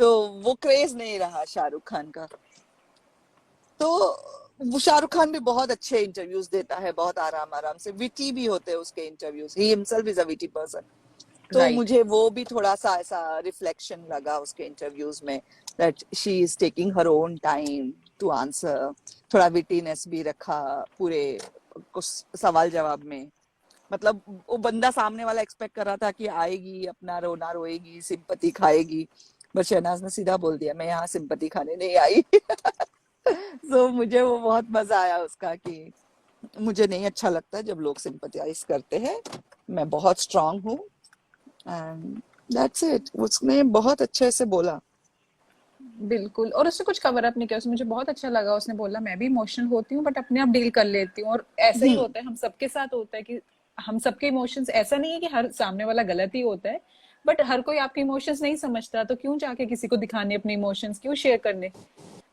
तो वो क्रेज नहीं रहा शाहरुख खान का। तो वो शाहरुख खान भी बहुत अच्छे इंटरव्यूज देता है, बहुत आराम आराम से, विटी भी होते हैं उसके interviews, he himself is a witty person. तो राइट। मुझे वो भी थोड़ा सा ऐसा रिफ्लेक्शन लगा उसके इंटरव्यूज में, that she is taking her own time to answer, थोड़ा विटीनेस भी रखा पूरे कुछ सवाल जवाब में। मतलब वो बंदा सामने वाला एक्सपेक्ट कर रहा था कि आएगी, अपना रोना रोएगी, सिंपैथी खाएगी, बट शहनाज ने सीधा बोल दिया मैं यहाँ सिंपैथी खाने नहीं आई। तो मुझे वो बहुत मजा आया उसका, कि मुझे नहीं अच्छा लगता जब लोग सिंपैथाइज करते हैं, मैं बहुत स्ट्रांग हूँ, एंड दैट्स इट। उसने बहुत अच्छे से बोला। बिल्कुल, और उसने कुछ कवर अप नहीं किया, उसने मुझे बहुत अच्छा लगा, उसने बोला मैं भी इमोशनल होती हूँ बट अपने आप डील कर लेती हूँ, और ऐसा ही होता है, हम सबके साथ होता है कि हम सबके इमोशंस, ऐसा नहीं है कि हर सामने वाला गलत ही होता है, बट हर कोई आपके इमोशंस नहीं समझता, तो क्यों जाके किसी को दिखाने अपने इमोशंस, क्यों शेयर करने?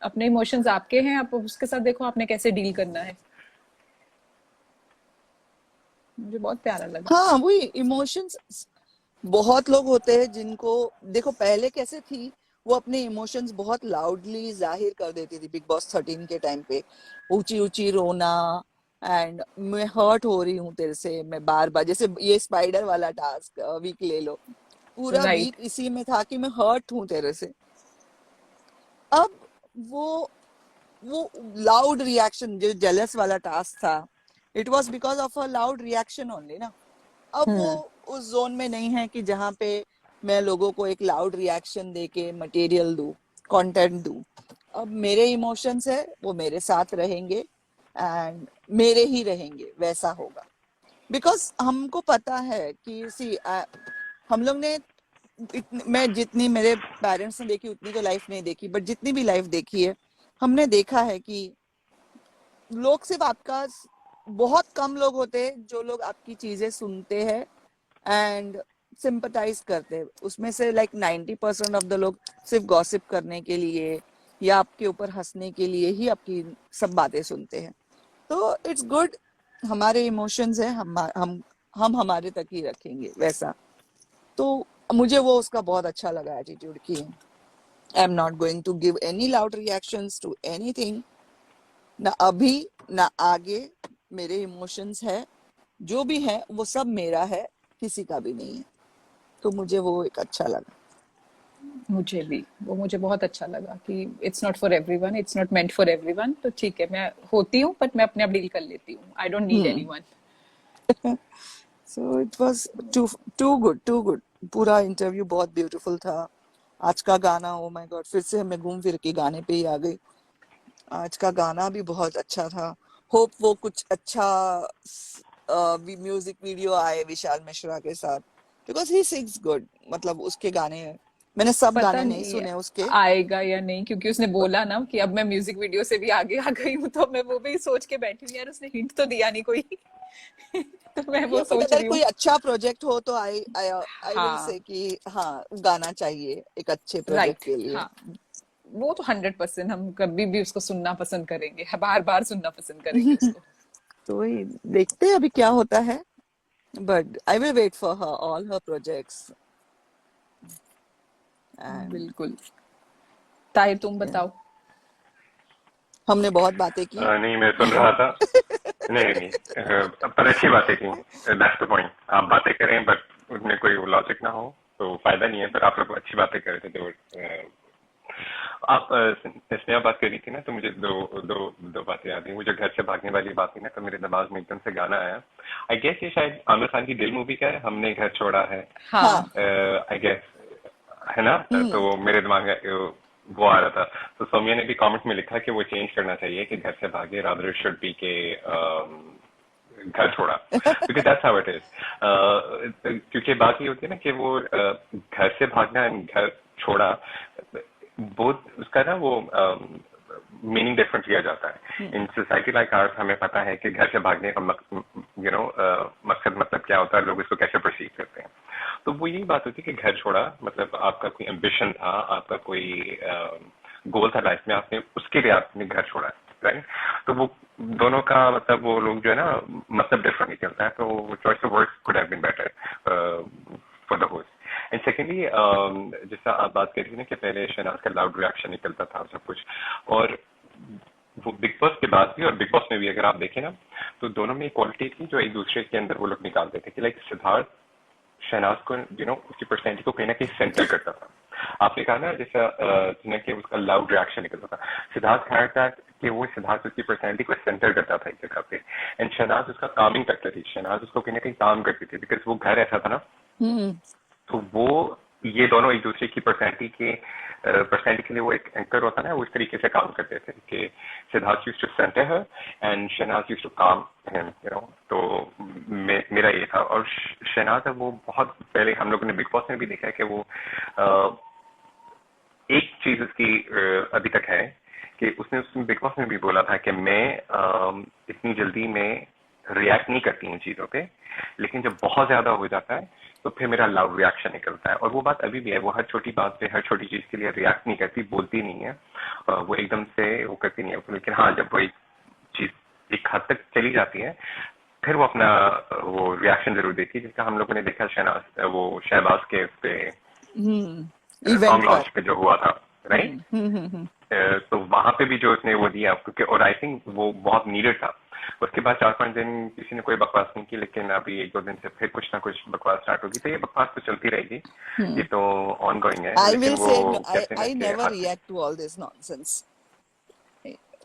अपने इमोशंस आपके हैं, आप उसके साथ देखो आपने कैसे डील करना है। मुझे बहुत प्यारा लगा। हाँ वही इमोशंस, बहुत लोग होते हैं जिनको, देखो पहले कैसे थी, वो अपने इमोशंस बहुत लाउडली जाहिर कर देती थी बिग बॉस 13 के टाइम पे, ऊंची ऊंची रोना, एंड मैं हर्ट हो रही हूँ तेरे से, मैं बार बार, जैसे ये स्पाइडर वाला टास्क वीक ले लो, पूरा राइट। वीक इसी में था कि मैं हर्ट हूँ तेरे से। अब वो वो लाउड रिएक्शन, जो जेलस वाला टास्क था, it was because of a loud reaction only ना। अब वो उस जोन में नहीं है कि जहाँ पे मैं लोगों को एक लाउड रिएक्शन देके मटेरियल दूं, कंटेंट दूं। अब मेरे इमोशंस है वो मेरे साथ रहेंगे, एंड मेरे ही रहेंगे, वैसा होगा। बिकॉज हमको पता है कि हम लोग ने मैं जितनी मेरे पेरेंट्स ने देखी उतनी तो लाइफ नहीं देखी, बट जितनी भी लाइफ देखी है, हमने देखा है कि लोग सिर्फ आपका, बहुत कम लोग होते हैं जो लोग आपकी चीजें सुनते हैं एंड सिंपथाइज करते हैं। उसमें से लाइक 90% ऑफ द लोग सिर्फ गॉसिप करने के लिए या आपके ऊपर हंसने के लिए ही आपकी सब बातें सुनते हैं। तो इट्स गुड, हमारे इमोशंस है, हम हमारे तक ही रखेंगे वैसा। तो मुझे वो उसका बहुत अच्छा लगा एटीट्यूड की, I am not going to give any loud reactions to anything, ना अभी ना आगे। मेरे इमोशंस है, जो भी है वो सब मेरा है, किसी का भी नहीं है। तो मुझे वो एक अच्छा लगा। मुझे भी वो, मुझे बहुत अच्छा लगा कि it's not for everyone, it's not meant for everyone, तो ठीक है मैं होती हूँ बट मैं अपने आप डील कर लेती हूँ, I don't need anyone. So it was too too good, too good. पूरा इंटरव्यू बहुत ब्यूटीफुल था। आज का गाना, ओ माय गॉड, फिर से मैं घूम फिर के गाने पे ही आ गई। आज का गाना भी बहुत अच्छा था। होप वो कुछ अच्छा म्यूजिक वीडियो आए विशाल मिश्रा के साथ, बिकॉज ही सिंग्स गुड। मतलब उसके गाने, मैंने सब पता गाने नहीं नहीं सुने उसके। आएगा या नहीं, क्योंकि उसने बोला ना कि अब मैं म्यूजिक वीडियो से भी आगे आ गई हूँ, तो मैं वो भी सोच के बैठी हूँ यार, उसने हिंट तो दिया नहीं कोई। तो मैं वो या बट सोच अगर रही हूँ। कोई अच्छा प्रोजेक्ट हो तो आई विल हाँ। से कि हाँ, गाना चाहिए एक अच्छे प्रोजेक्ट राइट। के लिए। हाँ, वो तो 100% हम कभी भी उसको सुनना पसंद करेंगे, बार बार सुनना पसंद करेंगे उसको। तो वही देखते हैं अभी क्या होता है, but I will wait for her all her projects. And बिल्कुल। ताहिर तुम बताओ। हमने बहुत बातें की। नहीं, मैं सुन रहा था। नहीं नहीं, पर अच्छी बातें की, दैट्स द पॉइंट। आप बातें करें बट उसमें कोई लॉजिक ना हो तो फायदा नहीं है, पर आप लोग अच्छी बातें कर रहे थे। आप स्नेहा बात कर रही थी ना, तो मुझे दो दो दो बातें याद आई। वो जो घर से भागने वाली बात थी ना, तो मेरे दिमाग में एकदम से गाना आया। आई गेस ये शायद आमिर खान की दिल मूवी का है, हमने घर छोड़ा है, हाँ। हाँ। आई गेस, है ना? तो मेरे दिमाग में वो आ रहा था। तो सौम्या ने भी कमेंट में लिखा कि वो चेंज करना चाहिए कि घर से भागे रादर शुड बी के घर छोड़ा, क्योंकि दैट्स हाउ इट इज। क्योंकि बात ये होती है ना कि वो घर से भागना एंड घर छोड़ा, बोथ उसका ना वो मीनिंग डिफरेंट किया जाता है। इन सोसाइटी लाइक आवर्स हमें पता है कि घर से भागने का मकसद मतलब क्या होता है, लोग इसको कैसे परसीव करते हैं। तो वो यही बात होती है कि घर छोड़ा मतलब आपका कोई एम्बिशन था, आपका कोई गोल था लाइफ में, आपने उसके लिए आपने घर छोड़ा, राइट? तो वो दोनों का मतलब वो लोग जो है ना मतलब डिफरेंट निकलता है, तो choice of words could have been better for the host. And secondly जैसा आप बात कर रही थी ना कि पहले शहनाज का लाउड रिएक्शन निकलता था सब कुछ, और वो बिग बॉस के बाद भी और बिग बॉस में भी अगर आप देखें ना, तो दोनों में क्वालिटी थी जो एक दूसरे के अंदर वो लोग निकालते थे कि लाइक सिद्धार्थ शहनाज को उसकी पर्सनैलिटी को कहीं ना कहीं सेंटर करता था। आपने कहा ना जैसा कि उसका लाउड रिएक्शन निकलता था, सिद्धार्थ कैरेक्टर कि वो सिद्धार्थ उसकी पर्सनैलिटी को सेंटर करता था एक जगह पे, एंड शहनाज उसका कामिंग फैक्टर थी, शहनाज उसको कहीं ना कहीं काम करती थी बिकॉज वो घर ऐसा था ना। हम्म तो वो ये दोनों एक दूसरे की पर्सनैलिटी के लिए वो एक एंकर होता है ना, वो इस तरीके से काम करते थे कि Siddharth used to center her and Shehnaaz used to calm him, तो मेरा ये था। और शहनाज वो बहुत पहले हम लोगों ने बिग बॉस में भी देखा है कि वो एक चीज उसकी अभी तक है कि उसने बिग बॉस में भी बोला था कि मैं इतनी जल्दी में रिएक्ट नहीं करती हूँ चीजों पे, लेकिन जब बहुत ज्यादा हो जाता है तो फिर मेरा लाउड रिएक्शन निकलता है। और वो बात अभी भी है, वो हर छोटी बात पे हर छोटी चीज के लिए रिएक्ट नहीं करती, बोलती नहीं है, वो एकदम से वो करती नहीं है, लेकिन हाँ जब वो एक चीज एक हद तक चली जाती है फिर वो अपना वो रिएक्शन जरूर देती है, जिसका हम लोगों ने देखा शहनाज वो शहबाज के पे इवेंट सॉन्ग पर। लॉन्च पे जो हुआ था, राइट। हम्म। तो वहां पे भी जो उसने वो दिया क्योंकि, और आई थिंक वो बहुत नीडेड था। उसके बाद 4-5 दिन किसी ने कोई बकवास नहीं की, लेकिन अभी 1-2 दिन से फिर कुछ ना कुछ बकवास स्टार्ट होगी, तो ये बकवास तो चलती रहेगी, ये तो ऑन गोइंग है, आई लेकिन विल वो से कहते हैं ना आई कि never had react to all this nonsense.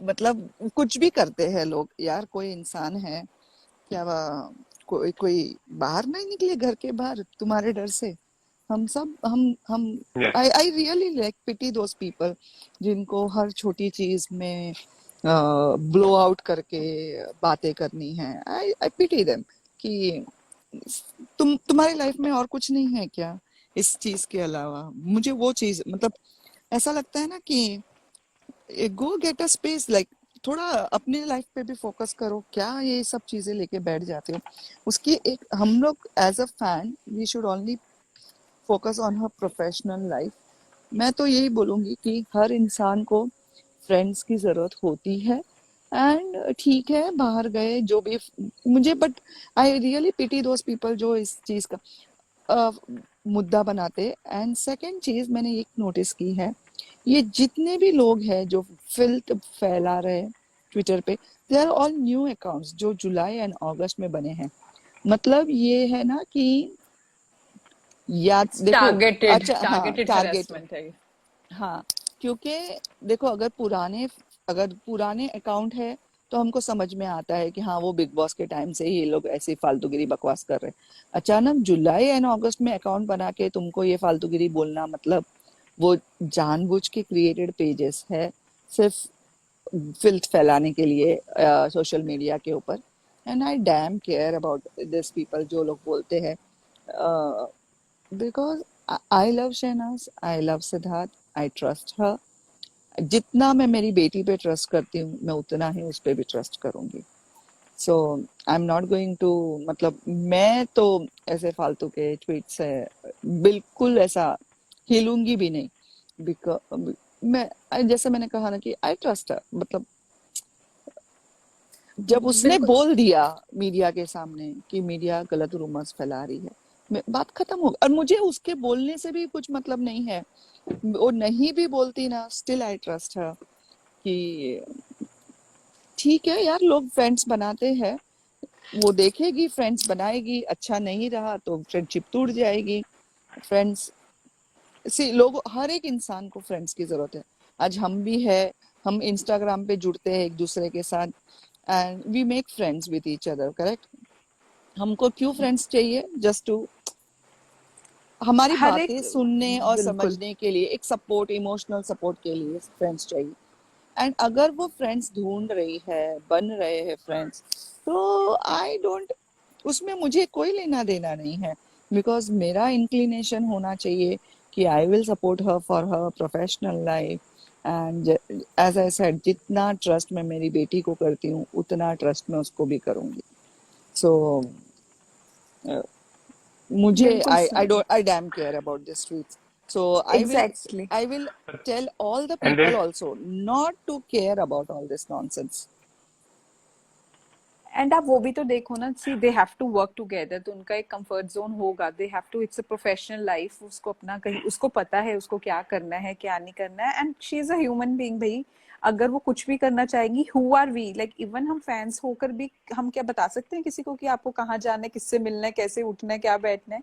मतलब कुछ भी करते हैं लोग यार, कोई इंसान है क्या कोई कोई बाहर नहीं निकले घर के बाहर तुम्हारे डर से। हम सब हम yes. I really like pity those people जिनको हर छोटी चीज में ब्लो आउट करके बातें करनी है। आई आई पिटी देम कि तुम्हारी लाइफ में और कुछ नहीं है क्या इस चीज के अलावा। मुझे वो चीज मतलब ऐसा लगता है ना कि गो गेट अ स्पेस, लाइक थोड़ा अपने लाइफ पे भी फोकस करो, क्या ये सब चीजें लेके बैठ जाते हो। उसकी एक हम लोग as a fan we should only focus on her professional life. मैं तो यही बोलूंगी कि हर इंसान को फ्रेंड्स की जरूरत होती है, एंड ठीक है बाहर गए जो भी मुझे, but I really pity those people जो इस चीज का अ, मुद्दा बनाते। एंड सेकंड चीज मैंने एक नोटिस की है, ये जितने भी लोग हैं जो फिल्ट फैला रहे हैं ट्विटर पे, they are all new accounts जो जुलाई एंड अगस्त में बने हैं। मतलब ये है ना कि याद देखो, टारगेटेड अच्छा हाँ टारगेटेड टारगेट, हरासमेंट है। हाँ क्योंकि देखो अगर पुराने अकाउंट है तो हमको समझ में आता है कि हाँ वो बिग बॉस के टाइम से ही ये लोग ऐसी फालतूगिरी बकवास कर रहे हैं। अचानक जुलाई एंड अगस्त में अकाउंट बना के तुमको ये फालतूगिरी बोलना, मतलब वो जानबूझ के क्रिएटेड पेजेस है सिर्फ फिल्थ फैलाने के लिए सोशल मीडिया के ऊपर। And I damn care about this people जो लोग बोलते हैं, because I love Shehnaaz, I love Siddharth, I trust her. जितना मैं मेरी बेटी पे ट्रस्ट करती हूँ मैं उतना ही उस पे भी ट्रस्ट करूंगी। So I am not going to, मतलब मैं तो ऐसे फालतू के ट्वीट से बिल्कुल ऐसा हिलूंगी भी नहीं। बिकॉज मैं जैसे मैंने कहा ना कि आई ट्रस्ट है, मतलब जब उसने बिल्कुल। बोल दिया मीडिया के सामने कि मीडिया गलत रूमर्स फैला रही है, बात खत्म हो गई। और मुझे उसके बोलने से भी कुछ मतलब नहीं है, वो नहीं भी बोलती ना स्टिल आई ट्रस्ट है कि ठीक है यार, लोग फ्रेंड्स बनाते हैं, वो देखेगी फ्रेंड्स बनाएगी, अच्छा नहीं रहा तो फ्रेंडशिप टूट जाएगी। फ्रेंड्स सी लोग, हर एक इंसान को फ्रेंड्स की जरूरत है। आज हम भी है, हम इंस्टाग्राम पे जुड़ते हैं एक दूसरे के साथ and we make friends with each other, correct. हमको क्यों फ्रेंड्स चाहिए? जस्ट टू हमारी हर एक बातें सुनने और बिल्कुल। समझने के लिए, एक सपोर्ट, इमोशनल सपोर्ट के लिए फ्रेंड्स चाहिए। एंड अगर वो फ्रेंड्स ढूंढ रही है, बन रहे हैं फ्रेंड्स, तो आई डोंट, उसमें मुझे कोई लेना देना नहीं है। बिकॉज मेरा इंक्लिनेशन होना चाहिए कि I will support her for her professional life. And as I said, जितना ट्रस्ट मैं मेरी बेटी को करती हूँ उतना ट्रस्ट मैं उसको भी करूंगी। सो मुझे बिल्कुल आई सही। Don't, I damn care about this tweets. So exactly. I will tell all the and people also not to care about all this nonsense. And आप वो भी तो देखो ना, see they have to work together, तो उनका एक comfort zone होगा, they have to, it's a professional life, उसको अपना कहीं, उसको पता है उसको क्या करना है क्या नहीं करना है, and she is a human being भाई। अगर वो कुछ भी करना चाहेगी, who are we, like even हम फैंस होकर भी हम क्या बता सकते हैं किसी को कि आपको कहाँ जाना है, किससे मिलना है, कैसे उठना है, क्या बैठना है?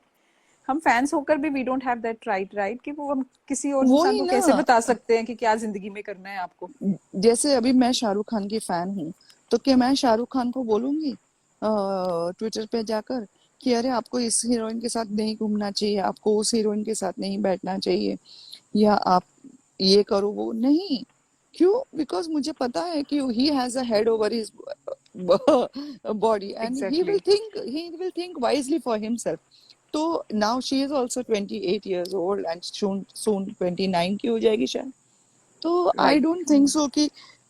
हम फैंस होकर भी we don't have that right कि वो हम किसी और वो इंसान ही को ना, कैसे बता सकते हैं कि क्या जिंदगी में करना है आपको। जैसे अभी मैं शाहरुख खान की फैन हूँ, तो क्या मैं शाहरुख खान को बोलूंगी ट्विटर पे जाकर कि अरे आपको इस हीरोइन के साथ नहीं घूमना चाहिए, आपको उस हीरोइन के साथ नहीं बैठना चाहिए, या आप ये करो वो नहीं? क्यों? बिकॉज मुझे पता है कि he has a head over his body and exactly. he will think wisely for himself. तो now she is also 28 years old and soon 29 की हो जाएगी शायद। तो आई राइट। डोंट थिंक सो कि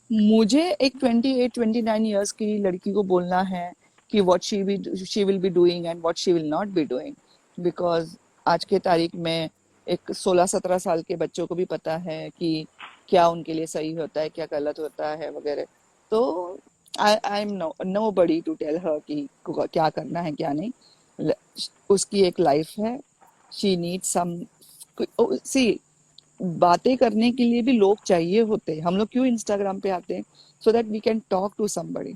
मुझे एक 28-29 इयर्स की लड़की को बोलना है कि what she will be doing and what she will not be doing, because आज के तारीख में एक 16-17 साल के बच्चों को भी पता है कि क्या उनके लिए सही होता है, क्या गलत होता है वगैरह। तो I am nobody to tell her कि क्या करना है क्या नहीं। ल- उसकी एक लाइफ है, शी नीड सम, सी बातें करने के लिए भी लोग चाहिए होते हैं। हम लोग क्यों इंस्टाग्राम पे आते हैं? So that we can talk to somebody.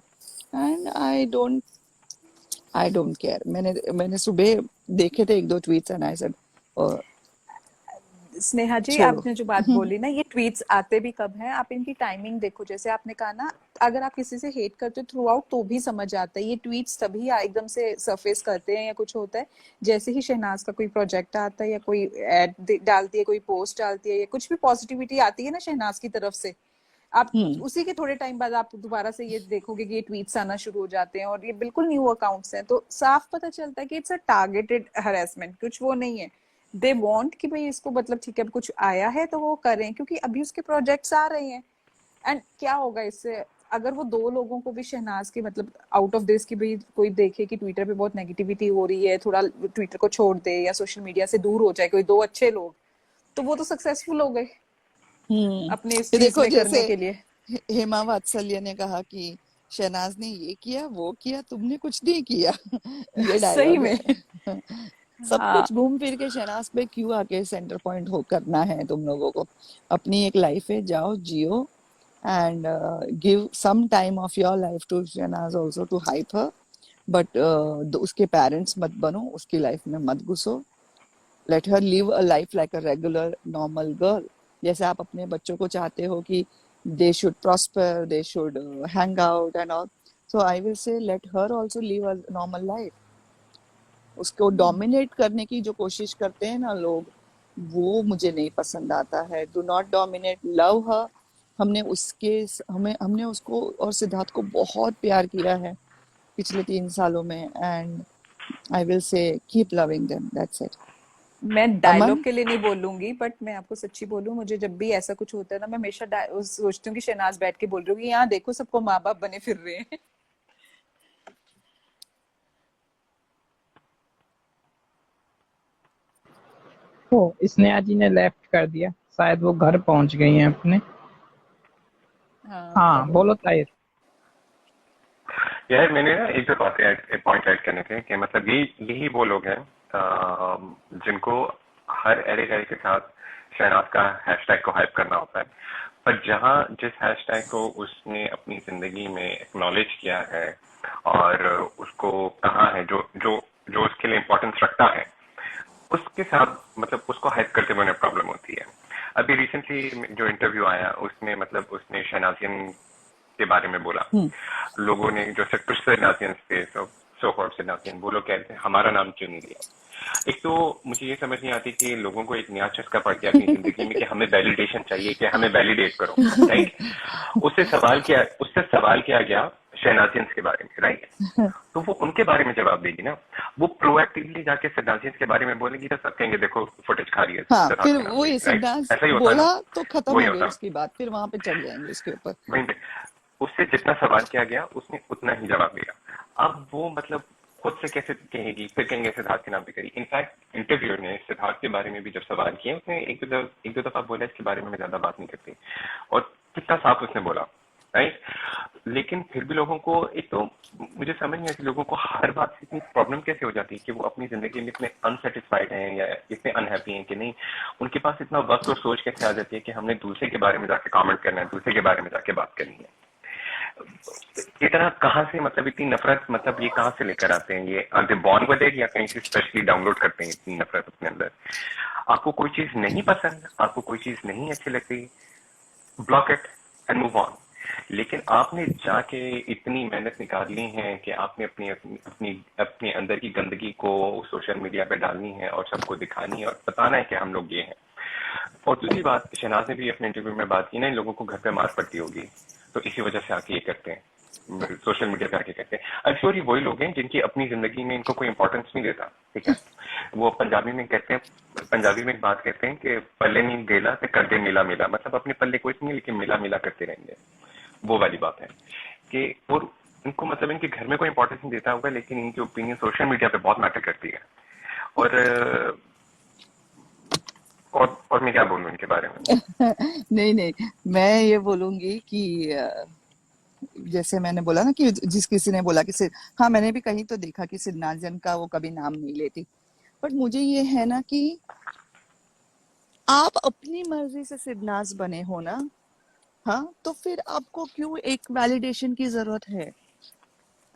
And I don't care. मैंने सुबह देखे थे एक दो tweets and I said Sneha ji, छोड़ो। आपने जो बात बोली ना, ये ट्वीट्स आते भी कब हैं, आप इनकी टाइमिंग देखो। जैसे आपने कहा ना, अगर आप किसी से हेट करते हो थ्रू आउट तो भी समझ आता है, ये ट्वीट्स तभी एकदम से सरफेस करते हैं या कुछ होता है जैसे ही शहनाज का कोई प्रोजेक्ट आता है या कोई एड डालती है, कोई पोस्ट डालती है, या कुछ भी पॉजिटिविटी आती है ना शहनाज की तरफ से, आप हम्म। उसी के थोड़े टाइम बाद आप दोबारा से ये देखोगे कि ये ट्वीट्स आना शुरू हो जाते हैं, और ये बिल्कुल न्यू अकाउंट्स हैं, तो साफ पता चलता है कि इट्स अ टारगेटेड हरेसमेंट, कुछ वो नहीं है। दे वांट कि भाई इसको, मतलब ठीक है अब कुछ आया है तो वो करें, क्योंकि अभी उसके प्रोजेक्ट्स आ रहे हैं। एंड क्या होगा इससे, अगर वो दो लोगों को भी शहनाज की, मतलब आउट ऑफ दिस की भी कोई देखे कि ट्विटर पे बहुत नेगेटिविटी हो रही है, थोड़ा ट्विटर को छोड़ दे या सोशल मीडिया से दूर हो जाए कोई दो अच्छे लोग, तो वो तो सक्सेसफुल हो गए अपने इस ये चीज देखो, में जैसे करने के लिए। हेमा वात्सल्य ने कहा कि शहनाज ने ये किया वो किया, तुमने कुछ नहीं किया। ये सही डायलॉग में। है। सब हाँ। कुछ घूम फिर के शहनाज पे क्यों आके सेंटर पॉइंट हो करना है तुम लोगों को? अपनी एक लाइफ है, जाओ जियो and give some time of your life to Shehnaaz also to hype her, but उसके पेरेंट्स मत बनो, उसकी लाइफ में मत घुसो। Let her live a life like a regular normal girl, जैसे आप अपने बच्चों को चाहते हो कि they should prosper, they should hang out and all. So I will say let her also live a normal life. उसको डोमिनेट करने की जो कोशिश करते हैं ना लोग, वो मुझे नहीं पसंद आता है। डू नॉट डोमिनेट, लव हर। हमने उसको और सिद्धार्थ को बहुत प्यार किया है पिछले 3 सालों में, एंड आई विल से keep loving them, that's it. मैं डायलॉग अमन, के लिए नहीं बोलूंगी, बट मैं आपको सच्ची बोलूं, मुझे जब भी ऐसा कुछ होता है ना, मैं हमेशा सोचती हूँ कि शहनाज बैठ के बोल रही होगी, यहाँ देखो सबको माँ बाप बने फिर रहे हैं। ओ, स्नेहा जी ने लेफ्ट कर दिया, शायद वो घर पहुंच गई हैं अपने। हाँ। हाँ बोलो ताहिर। यार मैंने ना एक दो बातें पॉइंट ऐड करने थे कि मतलब यही वो लोग हैं जिनको हर एरे गैरे के साथ शहनाज का हैशटैग को हाइप करना होता है, पर जहां जिस हैशटैग को उसने अपनी जिंदगी में एक्नॉलेज किया है और उसको कहा है, जो जो जो उसके लिए इम्पोर्टेंस रखता है, उसके साथ मतलब उसको हाइप करते हुए प्रॉब्लम होती है। अभी रिसेंटली जो इंटरव्यू आया उसमें मतलब उसने शहनाजियन के बारे में बोला। लोगों ने जो कुछ नाजियंस थे, सो कॉल्ड से नाजियन, वो लोग कहते हैं हमारा नाम क्यों नहीं लिया। एक तो मुझे ये समझ नहीं आती कि लोगों को एक नया चस्का पड़ गया अपनी जिंदगी में कि हमें वैलिडेशन चाहिए, कि हमें वैलिडेट करो, राइट। उससे सवाल किया गया शहनाजियंस के बारे में, राइट। तो वो उनके बारे में जवाब देगी ना, वो प्रोएक्टिवली जाके शहनाजियंस के बारे में बोलेगी तो सब कहेंगे देखो फुटेज खा रही है हाँ, सिद्धार्थ फिर के नाम पे, वही राइट। सिद्धांत ऐसा ही होता है बोला ना, तो खत्म वही हो गई होता उसकी बात, फिर वहां पे चढ़ जाएंगे उसके ऊपर। वहीं पे उससे जितना सवाल किया गया उसने उतना ही जवाब दिया। अब वो मतलब खुद से कैसे कहेगी, फिर कहेंगे सिद्धार्थ के नाम पे करी। इनफैक्ट इंटरव्यूअर ने सिद्धार्थ के बारे में भी जब सवाल किए, उसने एक दो दफा बोला इसके बारे में मैं ज्यादा बात नहीं करती, और कितना साफ उसने बोला, राइट। लेकिन फिर भी लोगों को एक तो मुझे समझ नहीं आती, लोगों को हर बात से इतनी प्रॉब्लम कैसे हो जाती है कि वो अपनी जिंदगी में इतने अनसेटिस्फाइड हैं या इतने अनहैप्पी हैं कि नहीं, उनके पास इतना वक्त और सोच कैसे आ जाती है कि हमने दूसरे के बारे में जाके कमेंट करना है, दूसरे के बारे में जाके बात करनी है। इतना कहाँ से, मतलब इतनी नफरत, मतलब ये कहाँ से लेकर आते हैं? ये are they born with it या कहीं से स्पेशली डाउनलोड करते हैं इतनी नफरत अपने अंदर? आपको कोई चीज नहीं पसंद, आपको कोई चीज नहीं अच्छी लगती, block it and move on. लेकिन आपने जाके इतनी मेहनत निकालनी है कि आपने अपनी अपनी अपनी अपने अंदर की गंदगी को सोशल मीडिया पे डालनी है और सबको दिखानी है और बताना है कि हम लोग ये हैं। और दूसरी बात, शहनाज ने भी अपने इंटरव्यू में बात की ना, इन लोगों को घर पे मार पड़ती होगी, तो इसी वजह से आके ये करते हैं, सोशल मीडिया पे आके करते हैं। आई श्योर ये वही लोग हैं जिनकी अपनी जिंदगी में इनको कोई इंपॉर्टेंस नहीं देता, ठीक है। वो पंजाबी में कहते हैं, पंजाबी में एक बात कहते हैं कि पल्ले नहीं गेला तो कर दे मिला मिला, मतलब अपने पल्ले कोई नहीं लेकिन मिला मिला करते रहेंगे। वो वाली बात है कि, और इनको मतलब इनके घर में कोई इंपॉर्टेंस नहीं देता होगा, लेकिन इनकी ओपिनियन सोशल मीडिया पे बहुत मैटर करती है। और और मैं क्या बोलूं इनके बारे में? नहीं नहीं, मैं ये बोलूंगी कि जैसे मैंने बोला ना कि जिस किसी ने बोला कि हाँ, मैंने भी कहीं तो देखा कि सिद्धार्थ का वो कभी नाम नहीं लेती, बट मुझे ये है ना कि आप अपनी मर्जी से सिद्धार्थ बने हो ना, हाँ, तो फिर आपको क्यों एक वैलिडेशन की जरूरत है?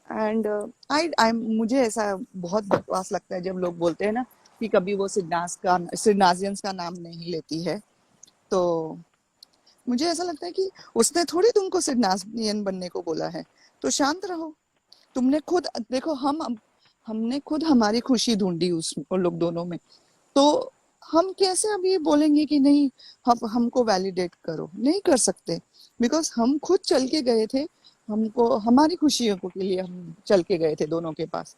एंड आई मुझे ऐसा बहुत बकवास लगता है जब लोग बोलते हैं ना कि कभी वो सिद्धार्थ का नाम नहीं लेती है। तो मुझे ऐसा लगता है कि उसने थोड़ी तुमको सिग्नासियन बनने को बोला है, तो शांत रहो। तुमने खुद देखो, हमने खुद हमारी खुशी ढूंढी उन लोग दोनों में, तो हम कैसे अब ये बोलेंगे कि नहीं हमको वैलिडेट करो? नहीं कर सकते, बिकॉज हम खुद चल के गए थे, हमको हमारी खुशियों के लिए हम चल के गए थे दोनों के पास।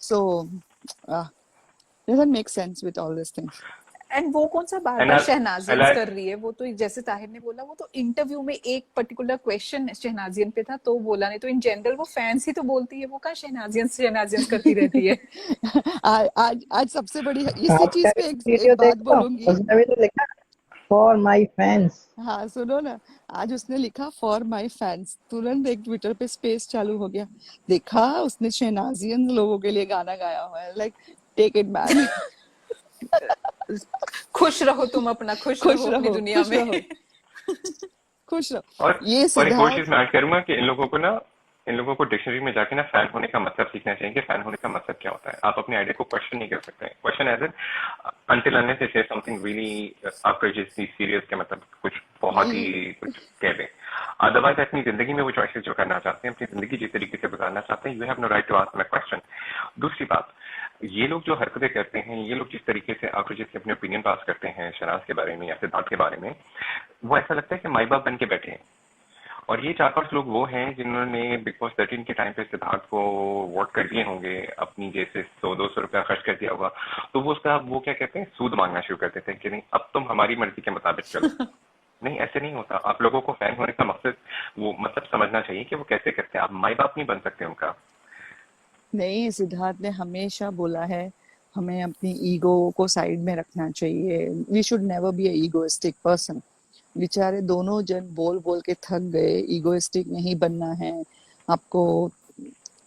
सो doesn't make sense with all these things. And वो कौन सा बार And bar I, and शहनाजियंस I, कर रही है? वो तो जैसे ताहिर ने बोला, वो तो इंटरव्यू में एक पर्टिकुलर क्वेश्चन शहनाजियन पे था तो बोला, नहीं तो इन जनरल वो फैंस ही तो बोलती है, वो कहाँ शहनाजियंस शहनाजियंस करती रहती है। आज सबसे बड़ी इसी आज चीज का पे वीडियो एक बात देखो, बोलूंगी। उसने भी तो लिखा फॉर माय फैंस। हाँ सुनो ना, आज उसने लिखा फॉर माय फैंस, तुरंत एक ट्विटर पे स्पेस चालू हो गया, देखा उसने शहनाजियन लोगों के लिए गाना गाया हुआ है, लाइक टेक इट बैक। खुश रहो तुम अपना, खुश खुश रहो अपनी रहो, दुनिया खुश में। रहो, खुश रहो। और ये और एक और सिद्धार्थ चीज मैं ऐड करूंगा कि इन लोगों को डिक्शनरी में जाके ना फैन होने का मतलब सीखना चाहिए कि फैन होने का मतलब क्या होता है। आप अपने आइडिया को क्वेश्चन नहीं कर सकते, question as until unless it is something really आपका जिसकी सीरियस के मतलब कुछ बहुत ही नहीं, कुछ कह दें। अदरवाइज अपनी जिंदगी में वो चॉइसेस जो करना चाहते हैं, अपनी जिंदगी जिस तरीके से गुजारना चाहते हैं, you have no right to ask my question. दूसरी बात, ये लोग जो हरकतें करते हैं, ये लोग जिस तरीके से आक्रोशित से अपने ओपिनियन पास करते हैं शहनाज के बारे में या सिद्धार्थ के बारे में, वो ऐसा लगता है कि माई बाप बन के बैठे हैं। और ये 4-5 लोग वो हैं जिन्होंने बिग बॉस 13 के टाइम पे सिद्धार्थ को वोट कर दिए होंगे, अपनी जैसे 100-200 रुपया खर्च कर दिया होगा, तो वो उसका वो क्या कहते हैं, सूद मांगना शुरू कर देते हैं कि नहीं अब तुम हमारी मर्जी के मुताबिक चलो। नहीं, ऐसे नहीं होता। आप लोगों को फैन होने का मकसद वो मतलब समझना चाहिए कि वो कैसे करते हैं। आप माई बाप नहीं बन सकते उनका। नहीं, सिद्धार्थ ने हमेशा बोला है हमें अपनी ईगो को साइड में रखना चाहिए, we should never be a egoistic person. बेचारे दोनों जन बोल बोल के थक गए, ईगोइस्टिक नहीं बनना है आपको,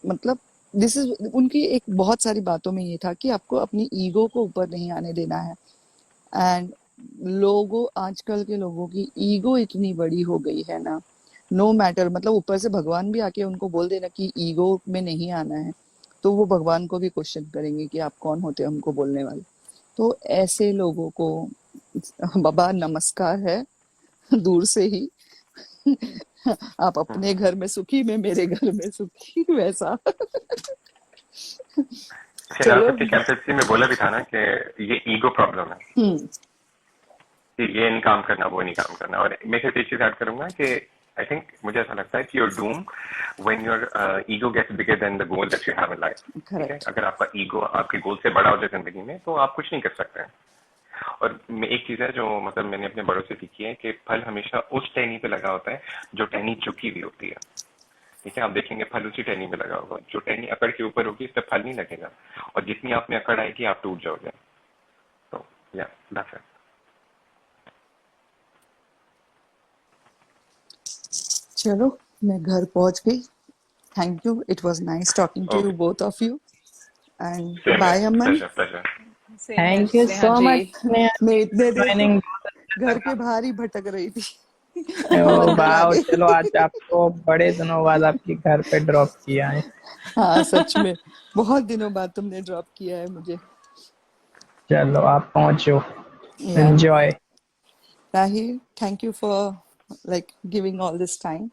मतलब दिस इज उनकी एक बहुत सारी बातों में ये था कि आपको अपनी ईगो को ऊपर नहीं आने देना है। एंड लोगों, आजकल के लोगों की ईगो इतनी बड़ी हो गई है ना, नो मैटर, मतलब ऊपर से भगवान भी आके उनको बोल देना कि ईगो में नहीं आना है, तो वो भगवान को भी क्वेश्चन करेंगे कि आप कौन होते हो हमको बोलने वाले। तो ऐसे लोगों को बाबा नमस्कार है दूर से ही। आप अपने घर में सुखी, मैं मेरे घर में सुखी, वैसा। शहनाज चलो। सबके कैंपस में बोला भी था ना कि ये ईगो प्रॉब्लम है कि ये नहीं काम करना, वो नहीं काम करना। और मैं सिर्फ एक चीज ऐड करूंगा कि आई थिंक मुझे ऐसा लगता है कि your doom when your ego gets bigger than the goal that you have in life. ठीक है, करेक्ट। अगर आपका ईगो आपके गोल से बड़ा हो जाए जिंदगी में तो आप कुछ नहीं कर सकते हैं। और एक चीज है जो मतलब मैंने अपने बड़ों से सीखी है कि फल हमेशा उस टहनी पे लगा होता है जो टहनी झुकी हुई होती है। ठीक है, आप देखेंगे फल उसी टहनी में लगा होगा, जो टहनी अकड़ के ऊपर होगी इस पे फल नहीं लगेगा, और जितनी आप में अकड़ आएगी आप टूट जाओगे। तो या दैट्स इट। चलो, मैं घर पहुंच गई. Thank you. It was nice talking to you, okay, both of you. And same bye, है, Aman. Pleasure pleasure. सेम है थैंक यू स्नेहा सो जी। मच स्नेहा मैं इतने देर ज्वाइनिंग, तक बहुत अच्छा घर के लगा। बाहर ही भटक रही थी. ओ और घर आ वाह, चलो गई. आज आपको बड़े दिनों बाद आपके घर पे ड्रॉप किया है। हाँ, सच में बहुत दिनों बाद तुमने ड्रॉप किया है मुझे. चलो आप पहुंचो, या enjoy. Rahi, thank you for like giving all this time.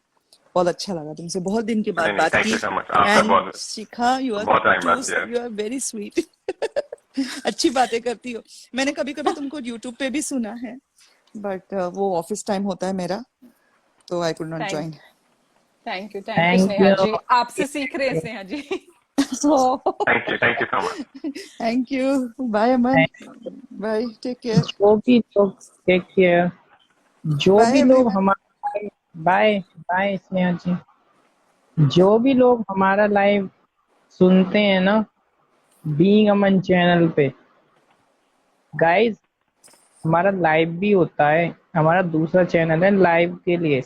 बहुत अच्छा लगा तुमसे बहुत दिन के बाद नहीं नहीं, बात थैंक की. यू सो मच, आपका एंड बहुत शिखा, बहुत टाइम बाद किया। You are very sweet. अच्छी बातें करती हो. मैंने कभी कभी तुमको यूट्यूब पे भी सुना है, बट वो ऑफिस टाइम होता है मेरा, तो I could not thank join. Thank you thank Sneha you. जी, आपसे सीख रहे हैं Sneha ji. Thank you so much. Thank you. Bye Aman. Bye, take care. जो भी लोग, टेक केयर। जो बाय भी लोग एवरीवन. हमारा, बाय बाय स्नेहा जी। जो भी लोग हमारा लाइव सुनते हैं ना, बीइंग अमन चैनल पे, गाइस हमारा लाइव भी होता है। हमारा दूसरा चैनल है लाइव के लिए,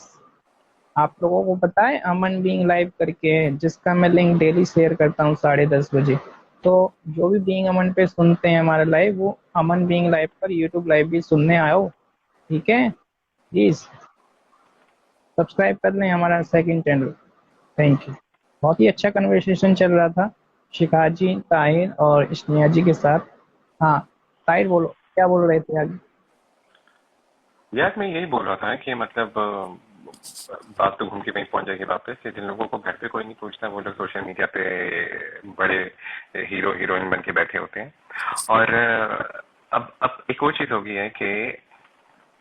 आप लोगों को पता है, अमन बीइंग लाइव करके है, जिसका मैं लिंक डेली शेयर करता हूँ 10:30 बजे। तो जो भी बीइंग अमन पे सुनते हैं हमारा लाइव, वो अमन बीइंग लाइव पर यूट्यूब लाइव भी सुनने आओ, ठीक है? प्लीज सब्सक्राइब कर लें हमारा सेकंड चैनल। Thank you. बहुत ही अच्छा कन्वर्सेशन चल रहा था शिखा जी, ताहिर और स्नेहा जी के साथ। हाँ ताहिर बोलो, क्या बोल रहे थे आगे? यार मैं यही बोल रहा था कि मतलब बात तो घूम के वहीं पहुंच जाएगी वापस कि जिन लोगों को घर पे कोई नहीं पूछता, वो लोग सोशल मीडिया पे बड़े हीरो हीरोइन बन के बैठे होते हैं। और अब एक और चीज हो गई है कि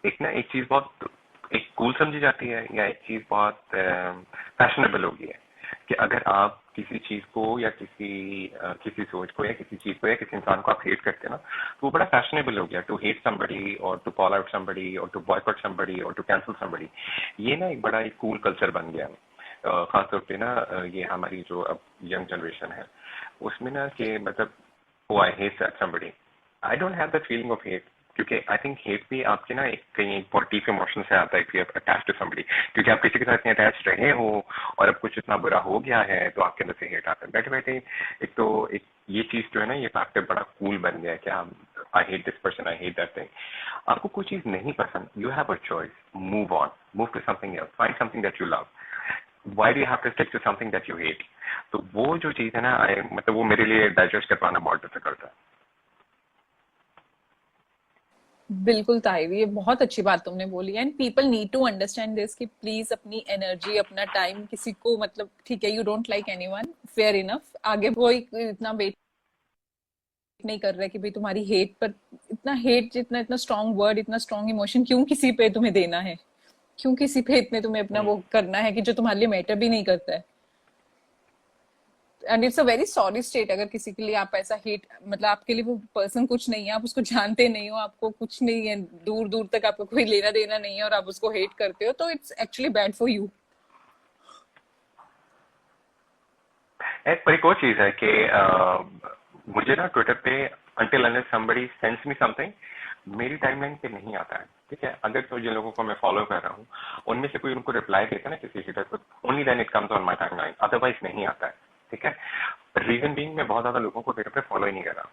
एक ना एक चीज बहुत एक कूल समझी जाती है, या एक चीज बहुत फैशनेबल हो गई है कि अगर आप किसी चीज को या किसी सोच को या किसी चीज को या किसी इंसान को आप हेट करते हैं ना, तो वो बड़ा फैशनेबल हो गया टू हेट समबडी और टू कॉल आउट समबडी और टू बॉयकॉट समबडी और टू कैंसिल समबडी। ये ना एक बड़ा एक कूल कल्चर बन गया है। खासतौर पे ना ये हमारी जो अब यंग जनरेशन है उसमें ना कि मतलब oh I hate somebody, I don't have the feeling of hate, क्योंकि आई थिंक हेट भी आपके ना एक कहीं एक बहुत डीप इमोशन से आता है कि आप अटैच टू समबडी, क्योंकि आप किसी के साथ इतने अटैच रहे हो और अब कुछ इतना बुरा हो गया है तो आपके अंदर से हेट आता है बैठे बैठे। एक तो एक ये चीज जो है ना, ये फैक्टर बड़ा कूल बन गया है कि हम I hate this person, I hate that thing. आपको कोई चीज नहीं पसंद, you have a choice, move on, move to something else, find something that you love. Why do you have to stick to something that you hate? तो वो जो चीज है ना, मतलब वो मेरे लिए डाइजेस्ट कर पाना बहुत डिफिकल्ट है। बिल्कुल ताहिर, ये बहुत अच्छी बात तुमने बोली है। And people need to understand this कि प्लीज अपनी एनर्जी, अपना टाइम किसी को, मतलब ठीक है, you don't like anyone, fair enough, आगे कोई इतना वेट नहीं कर रहा है कि भाई तुम्हारी हेट पर इतना हेट, जितना इतना स्ट्रॉन्ग वर्ड, इतना स्ट्रॉन्ग इमोशन क्यों किसी पे तुम्हें देना है, क्यों किसी पे इतने तुम्हें अपना वो करना है कि जो तुम्हारे लिए मैटर भी नहीं करता है। And it's a very sorry state अगर किसी के लिए आप ऐसा हेट, मतलब आपके लिए वो पर्सन कुछ नहीं है, आप उसको जानते नहीं हो, आपको कुछ नहीं है, दूर दूर तक आपको कोई लेना देना नहीं है और आप उसको हेट करते हो, तो it's actually bad for you. पर एक और चीज है कि मुझे ना ट्विटर पे until unless somebody sends me something मेरी टाइमलाइन पे नहीं आता है, ठीक है? अगर तो जिन लोगों को मैं फॉलो कर रहा हूँ उनमें से कोई उनको रिप्लाई देता है ना किसी हिटर को, only then it comes on my timeline, otherwise नहीं आता है, ठीक है? रीजन बीइंग मैं बहुत ज्यादा लोगों को ट्विटर पे फॉलो ही नहीं कर रहा।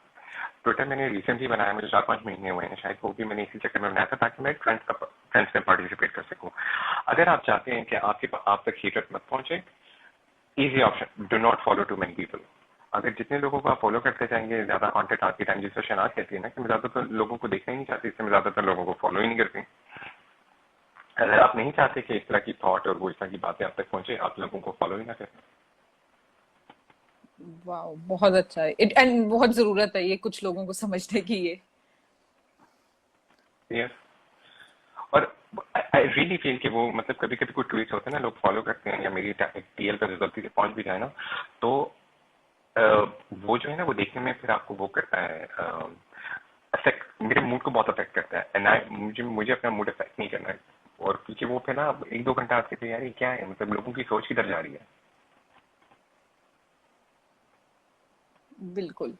ट्विटर मैंने रिसेंटली बनाया, मुझे 4-5 महीने हुए हैं शायद, वो भी मैंने इसी चक्कर में बनाया था ताकि मैं फ्रेंड्स में पार्टिसिपेट कर सकूं। अगर आप चाहते हैं कि आप तक हीटर मत पहुंचे, easy option, do not follow too many people. अगर जितने लोगों को आप फॉलो करते जाएंगे, ज्यादा कंटेंट आपकी टाइम, जिससे शनाज कहती है ना कि मैं ज्यादातर लोगों को देखना ही नहीं चाहती, इससे मैं ज्यादातर लोगों को फॉलो ही नहीं करती। अगर आप नहीं चाहते कि इस तरह की थॉट और वो इस तरह की बातें आप तक पहुंचे, आप लोगों को फॉलो ही ना करें। वाह, बहुत अच्छा है इट, एंड बहुत जरूरत है ये कुछ लोगों को समझने की ये। यस, और आई रियली फील कि वो मतलब कभी कभी कोई ट्वीट होते हैं ना, लोग फॉलो करते हैं या मेरी टीएल पर गलती से पहुंच भी जाए ना, तो वो जो है ना, वो देखने में फिर आपको वो करता है, अफेक्ट, मेरे मूड को बहुत अफेक्ट करता है। एंड मुझे अपना मूड अफेक्ट नहीं करना है, और क्योंकि वो फिर ना 1-2 घंटा आपके पे, यार ये क्या है, मतलब लोगों की सोच किधर जा रही है। बिल्कुल।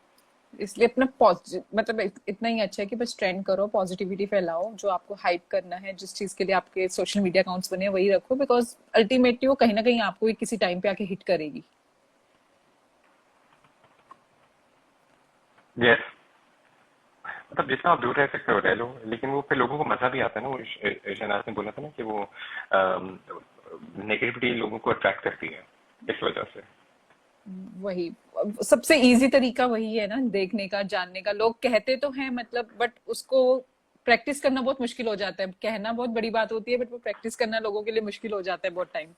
इसलिए अपना पॉजिटिव मतलब इतना ही अच्छा है कि बस ट्रेंड करो, पॉजिटिविटी फैलाओ, जो आपको हाइप करना है, जिस चीज के लिए आपके सोशल मीडिया अकाउंट्स बने हैं वही रखो, बिकॉज अल्टीमेटली वो कहीं ना कहीं आपको ही किसी टाइम पे आके हिट करेगी। यस, मतलब जितना आप दूर रह सकते हो रह लो, लेकिन वो फिर लोगों को मजा भी आता है ना। वो शहनाज ने बोला था ना कि वो नेगेटिविटी लोगों को अट्रैक्ट करती है इस वजह से। वही सबसे इजी तरीका वही है ना, देखने का, जानने का। लोग कहते तो हैं मतलब, बट उसको प्रैक्टिस करना बहुत मुश्किल हो जाता है। कहना बहुत बड़ी बात होती है, बट वो प्रैक्टिस करना लोगों के लिए मुश्किल हो जाता है बहुत टाइम।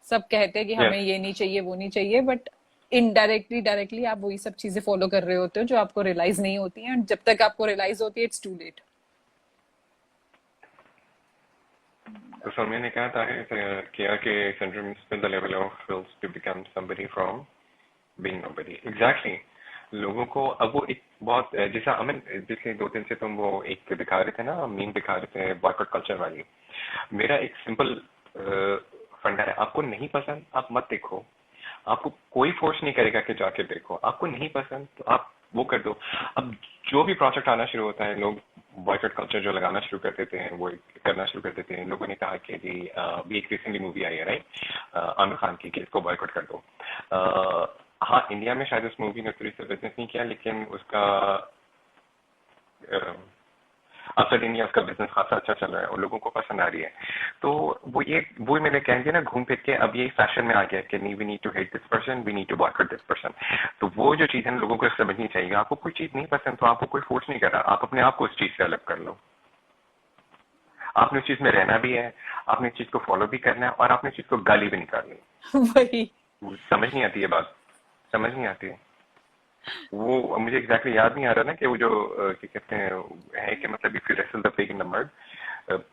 सब कहते हैं कि हमें यस, ये नहीं चाहिए, वो नहीं चाहिए, बट इनडायरेक्टली डायरेक्टली आप वही सब चीजें फॉलो कर रहे होते हो जो आपको रियलाइज नहीं होती हैं, जब तक आपको रियलाइज होती है इट्स टू लेट। तो सौम्या ने कहा था किया कि syndrome is the level of wills to become somebody from being nobody. Exactly. लोगों को अब वो एक बहुत जैसा अमन पिछले 2 दिन से तुम वो एक दिखा रहे थे ना, मीम दिखा रहे थे बॉयकॉट कल्चर वाली। मेरा एक सिंपल फंडा है, आपको नहीं पसंद आप मत देखो, आपको कोई फोर्स नहीं करेगा कि जाके देखो। आपको नहीं पसंद तो आप वो कर दो। अब जो भी प्रोजेक्ट आना शुरू होता है, लोग बॉयकॉट कल्चर जो लगाना शुरू कर देते हैं, वो करना शुरू कर देते हैं। लोगों ने कहा कि जी अभी एक रिसेंटली मूवी आई है राइट आमिर खान की, कि इसको बॉयकॉट कर दो। हाँ, इंडिया में शायद उस मूवी ने पूरी से बिजनेस नहीं किया, लेकिन उसका आउटसाइड इंडिया उसका बिजनेस खासा अच्छा चल रहा है और लोगों को पसंद आ रही है। तो वो मैंने कहेंगे ना, घूम फिर के अब ये फैशन में आ गया कि नहीं, we need to hate this person, we need to boycott this person. तो वो जो चीज है लोगों को समझनी चाहिए। आपको कोई चीज नहीं पसंद तो आपको कोई फोर्स नहीं कर रहा, आप अपने आप को उस चीज से अलग कर लो। आपने उस चीज में रहना भी है, आपने इस चीज को फॉलो भी करना है, और आपने इस चीज को गाली भी निकालनी। वही समझ नहीं आती है बात, समझ नहीं आती है। वो मुझे एग्जैक्टली याद नहीं आ रहा ना कि वो जो क्या कहते हैं है कि मतलब if you wrestle the pig in the mud,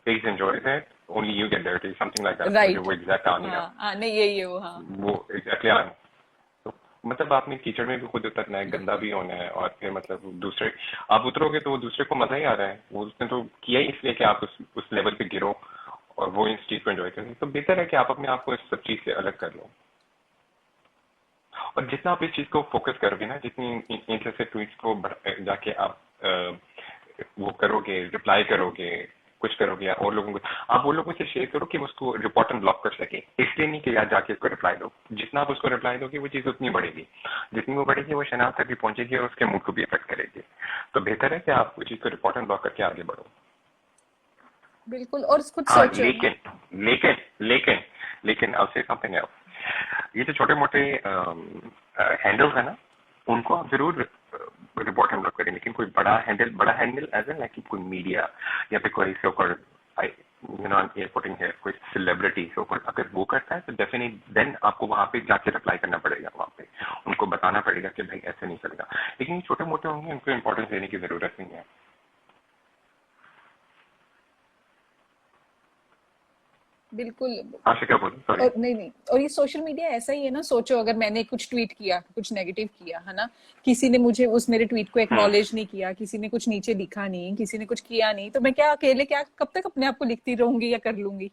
pigs enjoys it, only you get dirty, something like that. मुझे राइट। वो एग्जैक्ट आ नहीं रहा। हाँ नहीं यही है वो। हाँ वो एग्जैक्टली आ तो मतलब आपने कीचड़ में भी खुद उतरना है, गंदा भी होना है, और फिर मतलब दूसरे आप उतरोगे तो वो दूसरे को मजा ही आ रहा है। वो उसने तो किया ही इसलिए कि आप उस लेवल पे गिरो और वो इस चीज को एंजॉय करें। तो बेहतर है कि आप अपने आप को इस सब चीज से अलग कर लो। और जितना आप इस चीज को फोकस करोगे ना, जितनी इन जैसे ट्वीट्स को जाके आप वो करोगे, रिप्लाई करोगे, कुछ करोगे, और लोगों को आप वो लोगों से शेयर करो कि उसको रिपोर्ट एंड ब्लॉक कर सके। इसलिए नहीं कि यार जाके उसको रिप्लाई दो, जितना आप उसको रिप्लाई दोगे वो चीज उतनी बढ़ेगी। जितनी वो बढ़ेगी वो शनाख्त तक भी पहुंचेगी और उसके मूड को भी इफेक्ट करेगी। तो बेहतर है कि आप उस चीज को रिपोर्ट एंड ब्लॉक करके आगे बढ़ो। बिल्कुल। और खुद हाँ, सोचो। लेकिन लेकिन लेकिन लेकिन अब से समथिंग एल्स, ये जो छोटे मोटे हैंडल्स है ना, उनको आप जरूर रिपोर्ट एंड ब्लॉक करें, लेकिन कोई बड़ा हैंडल एज एन लाइक कोई मीडिया या फिर कोई सो कॉल्ड एयरपोर्टिंग है, कोई सेलिब्रिटी सो कॉल्ड, अगर वो करता है तो डेफिनेट देन आपको वहां पे जाके रिप्लाई करना पड़ेगा। वहां पे उनको बताना पड़ेगा कि भाई ऐसे नहीं चलेगा। लेकिन ये छोटे मोटे होंगे, उनको इंपॉर्टेंस देने की जरूरत नहीं है। बिल्कुल। आशिका बोलो, सॉरी। और नहीं, और ये सोशल मीडिया ऐसा ही है ना। सोचो अगर मैंने कुछ ट्वीट किया, कुछ नेगेटिव किया है ना, किसी ने मुझे उस मेरे ट्वीट को एक्नॉलेज नहीं किया, किसी ने कुछ नीचे लिखा नहीं, किसी ने कुछ किया नहीं, तो मैं क्या अकेले क्या कब तक अपने आप को लिखती रहूंगी या कर लूंगी?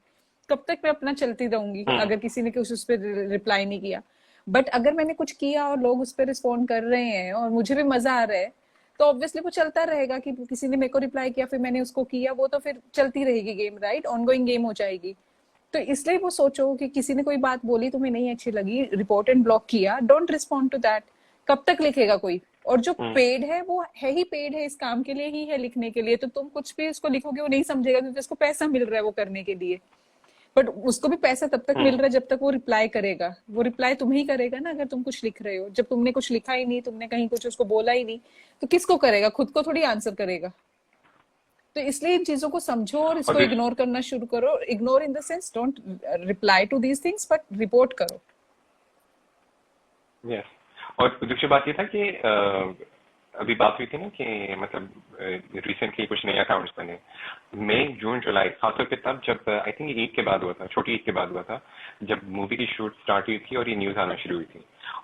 कब तक मैं अपना चलती रहूंगी अगर किसी ने कुछ उस पर रिप्लाई नहीं किया? बट अगर मैंने कुछ किया और लोग उस पर रिस्पॉन्ड कर रहे हैं और मुझे भी मजा आ रहा है, तो ऑब्वियसली वो चलता रहेगा कि किसी ने मेरे को रिप्लाई किया फिर मैंने उसको किया, वो तो फिर चलती रहेगी गेम, राइट? ऑनगोइंग गेम हो जाएगी। तो इसलिए वो सोचो कि किसी ने कोई बात बोली, तुम्हें नहीं अच्छी लगी, रिपोर्ट एंड ब्लॉक किया, डोंट रिस्पॉन्ड टू दैट। कब तक लिखेगा कोई? और जो पेड है वो है ही पेड है, इस काम के लिए ही है, लिखने के लिए। तो तुम कुछ भी उसको लिखोगे वो नहीं समझेगा, क्योंकि उसको पैसा मिल रहा है वो करने के लिए। बट उसको भी पैसा तब तक मिल रहा है जब तक वो रिप्लाई करेगा। वो रिप्लाई तुम्हें ही करेगा ना अगर तुम कुछ लिख रहे हो। जब तुमने कुछ लिखा ही नहीं, तुमने कहीं कुछ उसको बोला ही नहीं, तो किसको करेगा? खुद को थोड़ी आंसर करेगा। तो इसलिए इन चीजों को समझो और इसको इग्नोर करना शुरू करो। Ignore in the sense don't reply to these things, but report करो। यस। और दूसरी बात ये था कि अभी बात हुई थी ना कि मतलब रिसेंटली कुछ नए अकाउंट्स बने, मई जून जुलाई, खासतौर पे तब जब आई थिंक ईद के बाद हुआ था, छोटी ईद के बाद हुआ था, जब मूवी की शूट स्टार्ट हुई थी और ये न्यूज आना शुरू हुई थी।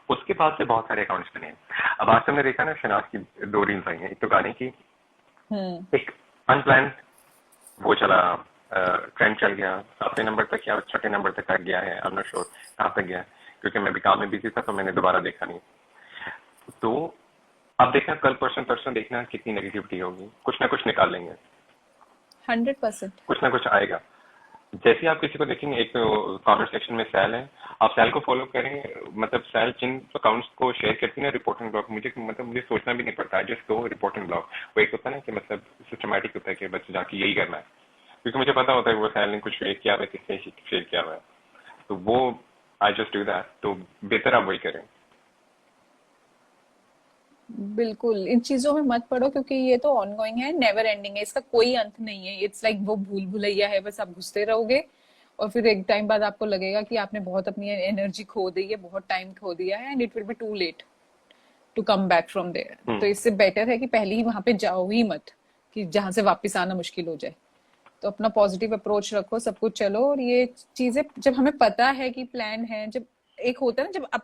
उसके बाद से बहुत सारे अकाउंट्स बने। अब आज तुमने देखा ना, शनाज की 2 रील्स आई हैं, एक तो गाने की, एक अनप्लान वो चला, ट्रेंड चल गया, 7वें नंबर तक या 6ठे नंबर तक गया है, आई एम नॉट श्योर कहाँ तक गया, क्योंकि मैं भी काम में बिजी था तो मैंने दोबारा देखा नहीं। तो आप देखना कल परसों परसों देखना कितनी नेगेटिविटी होगी, कुछ ना कुछ निकाल लेंगे, 100%। कुछ ना कुछ आएगा। जैसे ही आप किसी को देखेंगे, एक तो कमेंट सेक्शन में सैल है, आप सैल को फॉलो करें, मतलब सैल जिन अकाउंट्स को शेयर करती है ना रिपोर्टिंग ब्लॉग, मुझे सोचना भी नहीं पड़ता, जस्ट गो रिपोर्टिंग ब्लॉग। वो एक होता है ना कि मतलब सिस्टमैटिक होता है कि बस जाके यही करना है, क्योंकि मुझे पता होता है वो सैल ने कुछ शेयर किया हुआ है, किसने शेयर किया हुआ है, तो वो आई जस्ट डू दैट। तो बेहतर आप वही करें। बिल्कुल इन चीजों में मत पड़ो, क्योंकि ये तो ऑनगोइंग है, नेवर एंडिंग है, इसका कोई अंत नहीं है। इट्स लाइक वो भूल भुलैया है, बस आप घुसते रहोगे और फिर एक टाइम बाद आपको लगेगा कि आपने बहुत अपनी एनर्जी खो दी है, बहुत टाइम खो दिया है, and it will be too late to come back from there. तो इससे बेटर है कि पहले ही वहां पे जाओ ही मत, कि जहां से वापस आना मुश्किल हो जाए। तो अपना पॉजिटिव अप्रोच रखो, सब कुछ चलो। और ये चीजें जब हमें पता है कि प्लान है, जब एक होता है ना, जब आप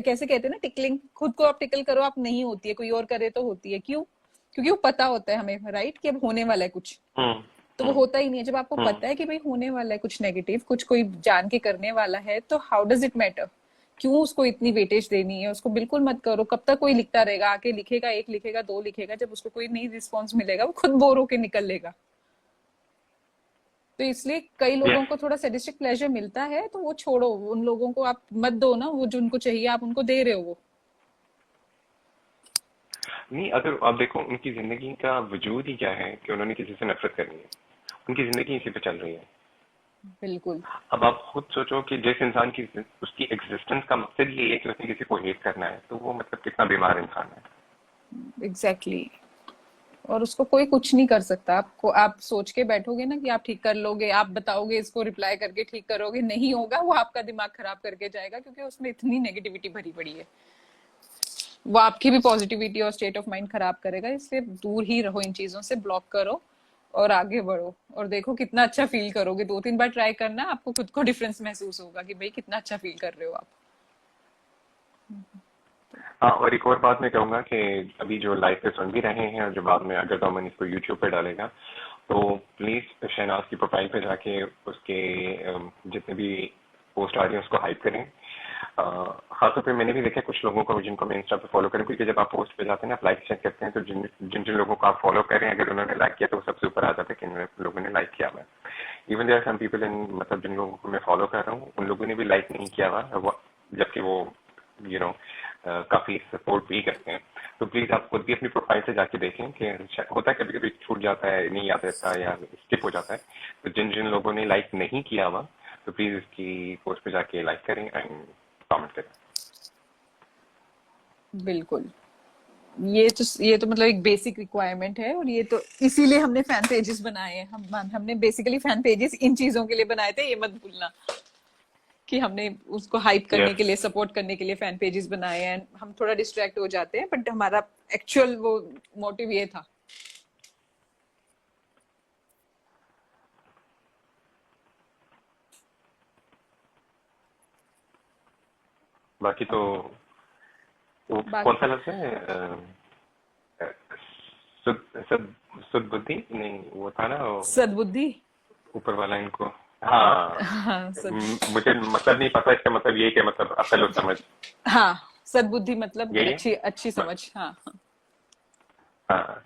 कैसे कहते हैं ना, टिकलिंग, खुद को आप टिकल करो, आप नहीं होती है, कोई और करे तो होती है। क्यों? क्योंकि वो पता होता है हमें, राइट, कि अब होने वाला है कुछ। तो वो होता ही नहीं है। जब आपको पता है कि भाई होने वाला है कुछ नेगेटिव, कुछ कोई जान के करने वाला है, तो हाउ डज इट मैटर? क्यों उसको इतनी वेटेज देनी है? उसको बिल्कुल मत करो। कब तक कोई लिखता रहेगा? आके लिखेगा, एक लिखेगा, दो लिखेगा, जब उसको कोई नहीं रिस्पॉन्स मिलेगा वो खुद बोर होके निकल लेगा। तो इसलिए कई लोगों को थोड़ा सैडिस्टिक प्लेजर मिलता है, तो वो छोड़ो, उन लोगों को आप मत दो ना, वो जो उनको चाहिए आप उनको दे रहे हो वो। नहीं, अगर आप देखो उनकी जिंदगी का वजूद ही क्या है कि उन्होंने किसी से नफरत करनी है, उनकी जिंदगी इसी पे चल रही है। बिल्कुल। अब आप खुद सोचो कि जिस इंसान की उसकी एग्जिस्टेंस का मकसद ये है कि उसने किसी को हेट करना है, तो वो मतलब कितना बीमार इंसान है। एग्जैक्टली। और उसको कोई कुछ नहीं कर सकता। आपको, आप सोच के बैठोगे ना कि आप ठीक कर लोगे, आप बताओगे इसको रिप्लाई करके ठीक करोगे, नहीं होगा। वो आपका दिमाग खराब करके जाएगा, क्योंकि उसमें इतनी नेगेटिविटी भरी पड़ी है। वो आपकी भी पॉजिटिविटी और स्टेट ऑफ माइंड खराब करेगा। इसलिए दूर ही रहो इन चीजों से, ब्लॉक करो और आगे बढ़ो। और देखो कितना अच्छा फील करोगे। 2-3 बार ट्राई करना, आपको खुद को डिफरेंस महसूस होगा कि भाई कितना अच्छा फील कर रहे हो आप। हाँ, और एक और बात मैं कहूंगा कि अभी जो लाइव पे सुन भी रहे हैं और जो बाद में अगर गवर्नमेंट इसको यूट्यूब पे डालेगा, तो प्लीज शहनाज की प्रोफाइल पे जाके उसके जितने भी पोस्ट आ रही है उसको हाइप करें। खासतौर पे मैंने भी देखा कुछ लोगों को जिनको मैं इंस्टा पे फॉलो करें, क्योंकि जब आप पोस्ट पे जाते हैं ना, आप लाइक चेक करते हैं, तो जिन जिन जिन लोगों को आप फॉलो करें, अगर उन्होंने लाइक किया तो वो सबसे ऊपर आ जाता है कि इन लोगों ने लाइक किया हुआ है। Even there are some people in, मतलब जिन लोगों को मैं फॉलो कर रहा हूँ उन लोगों ने भी लाइक नहीं किया हुआ, जबकि वो काफी सपोर्ट भी करते हैं। तो प्लीज आप खुद भी अपनी प्रोफाइल से जाके देखें कि होता है कभी कभी छूट जाता है, नहीं याद रहता या स्किप हो जाता है। तो जिन जिन लोगों ने लाइक नहीं किया हुआ, तो प्लीज इसकी पोस्ट पे जाके लाइक करें एंड कमेंट करें। बिल्कुल। ये तो मतलब एक बेसिक रिक्वायरमेंट है। और ये तो इसीलिए हमने फैन पेजेस बनाए हैं। हमने बेसिकली फैन पेजेस इन चीजों के लिए बनाए थे, ये मत भूलना कि हमने उसको हाइप करने के लिए, सपोर्ट करने के लिए फैन पेजेस बनाए हैं। हम थोड़ा डिस्ट्रैक्ट हो जाते हैं, बट हमारा एक्चुअल वो मोटिव ये था। बाकी तो कौन सा लफ्ज है, सुद बुद्धि नहीं, वो था ना सद्बुद्धि। ऊपर वाला इनको, हाँ, हाँ, मुझे मतलब नहीं पता इसका मतलब ये कि मतलब अकल और समझ। हाँ, सद्बुद्धि मतलब यही अच्छी है। अच्छी समझ। हाँ हाँ,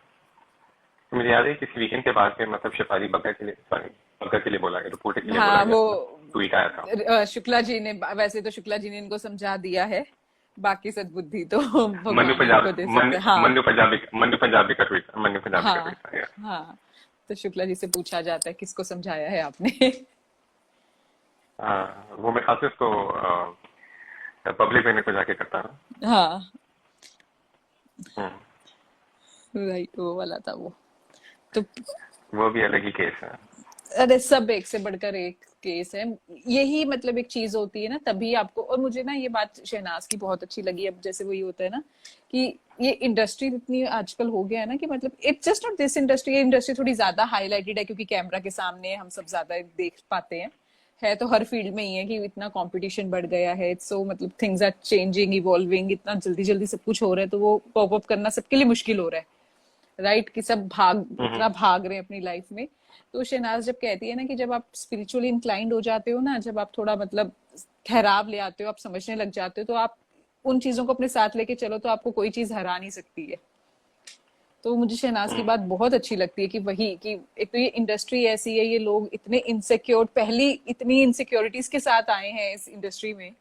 तो मुझे याद है किसी वीकेंड के बाद में मतलब शिफाली बग्गा के लिए, सॉरी बग्गा के लिए बोला गया, रिपोर्टर के लिए बोला हाँ, गया वो था, ट्वीट आया था। शुक्ला जी ने, वैसे तो शुक्ला जी ने इनको समझा दिया है, बाकी सद्बुद्धि तो मनु भगवान ही पंजाब इनको दे सकते हैं। हाँ मनु पंजाबी का ट्वीट, मनु पंजाबी का हाँ ट्वीट था यार। हाँ। तो शुक्ला जी से पूछा जाता है किसको समझाया है आपने। हाँ, वो मैं खास उसको पब्लिक में को जाके करता हूँ। हाँ हम्म, राइट, वो वाला था वो। तो वो भी अलग ही केस है। अरे सब एक से बढ़कर एक केस है। यही मतलब एक चीज होती है ना, तभी आपको। और मुझे ना ये बात शहनाज की बहुत अच्छी लगी। अब जैसे वही होता है ना कि ये इंडस्ट्री इतनी आजकल हो गया है ना कि मतलब it's just not this industry. ये इंडस्ट्री थोड़ी ज्यादा हाईलाइटेड है क्योंकि कैमरा के सामने हम सब ज्यादा देख पाते हैं। है तो हर फील्ड में ही है कि इतना कंपटीशन बढ़ गया है। इट्स सो मतलब थिंग्स आर चेंजिंग, इवॉल्विंग, इतना जल्दी जल्दी सब कुछ हो रहा है, तो वो पॉप अप करना सबके लिए मुश्किल हो रहा है, राइट, कि सब इतना भाग रहे हैं अपनी लाइफ में। तो शहनाज जब कहती है ना कि जब आप स्पिरिचुअली इंक्लाइंड हो जाते हो ना, जब आप थोड़ा मतलब ठहराव ले आते हो, आप समझने लग जाते हो, तो आप उन चीजों को अपने साथ लेके चलो तो आपको कोई चीज हरा नहीं सकती है। तो मुझे शहनाज की बात बहुत अच्छी लगती है कि वही कि एक तो ये इंडस्ट्री ऐसी है, ये लोग इतने इनसिक्योर, पहली इतनी इनसिक्योरिटीज के साथ आए हैं इस इंडस्ट्री में,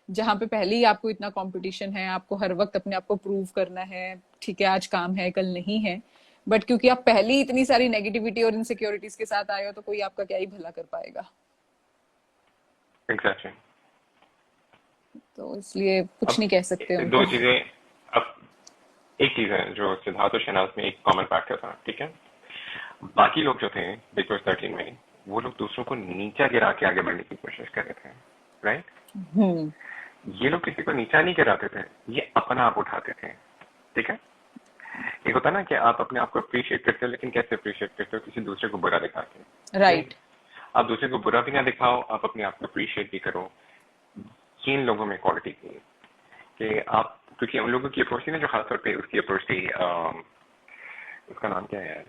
जहाँ पे पहले ही आपको इतना कंपटीशन है, आपको हर वक्त अपने आप को प्रूव करना है। ठीक है, आज काम है कल नहीं है, बट क्योंकि आप पहले ही इतनी सारी नेगेटिविटी और इनसिक्योरिटीज के साथ आए हो तो कोई आपका क्या ही भला कर पाएगा। एग्जैक्टली। तो इसलिए कुछ नहीं कह सकते दो उनको। चीजें। अब एक चीज है जो सिद्धार्थ और शहनाज में एक कॉमन फैक्टर था, ठीक है। बाकी लोग जो थे बिग बॉस 13 में, वो लोग दूसरों को नीचा गिरा के आगे बढ़ने की कोशिश कर रहे थे, राइट। ये लोग किसी को नीचा नहीं गिराते थे, ये अपना आप उठाते थे, ठीक है। एक होता ना कि आप अपने आप को अप्रिशिएट करते हो, लेकिन कैसे अप्रिशिएट करते हो, किसी दूसरे को बुरा दिखा के, राइट। आप दूसरे को बुरा भी ना दिखाओ, आप अपने आप को अप्रिशिएट भी करो। ये इन लोगों में क्वालिटी थी कि आप, क्योंकि उन लोगों की अप्रोच थी ना, जो खासतौर पे उसकी अप्रोच थी, उसका नाम क्या है यार,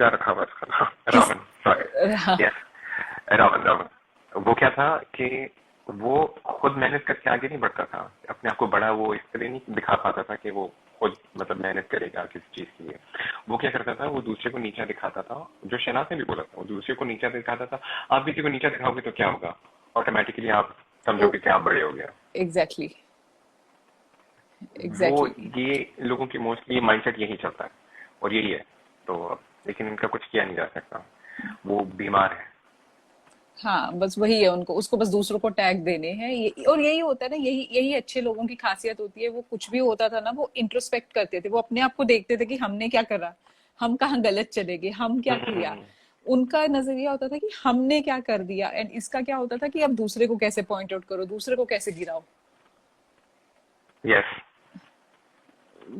क्या रखा हुआ उसका नाम, रावण, सॉरी, यस, रावण। वो क्या था कि वो खुद मेहनत करके आगे नहीं बढ़ता था, अपने आप को बड़ा वो इस तरह नहीं दिखा पाता था कि वो खुद मतलब मेहनत करेगा किसी चीज के लिए। वो क्या करता था, वो दूसरे को नीचा दिखाता था, जो शहनाज ने भी बोला था, वो दूसरे को नीचा दिखाता था। आप किसी को नीचा दिखाओगे तो क्या होगा, ऑटोमेटिकली आप समझोगे कि आप बड़े हो गया। एग्जैक्टली। वो ये लोगों की मोस्टली माइंडसेट यही चलता है और यही है, तो लेकिन इनका कुछ किया नहीं जा सकता, वो बीमार है। हाँ, बस वही है, उनको उसको बस दूसरों को टैग देने हैं और यही होता है ना, यही अच्छे लोगों की खासियत होती है। वो कुछ भी होता था ना, वो इंट्रोस्पेक्ट करते थे, वो अपने आप को देखते थे कि हमने क्या करा, हम कहाँ गलत चले गए, हम क्या किया। उनका नजरिया होता था कि हमने क्या कर दिया, एंड इसका क्या होता था कि अब दूसरे को कैसे पॉइंट आउट करो, दूसरे को कैसे गिराओ। यस।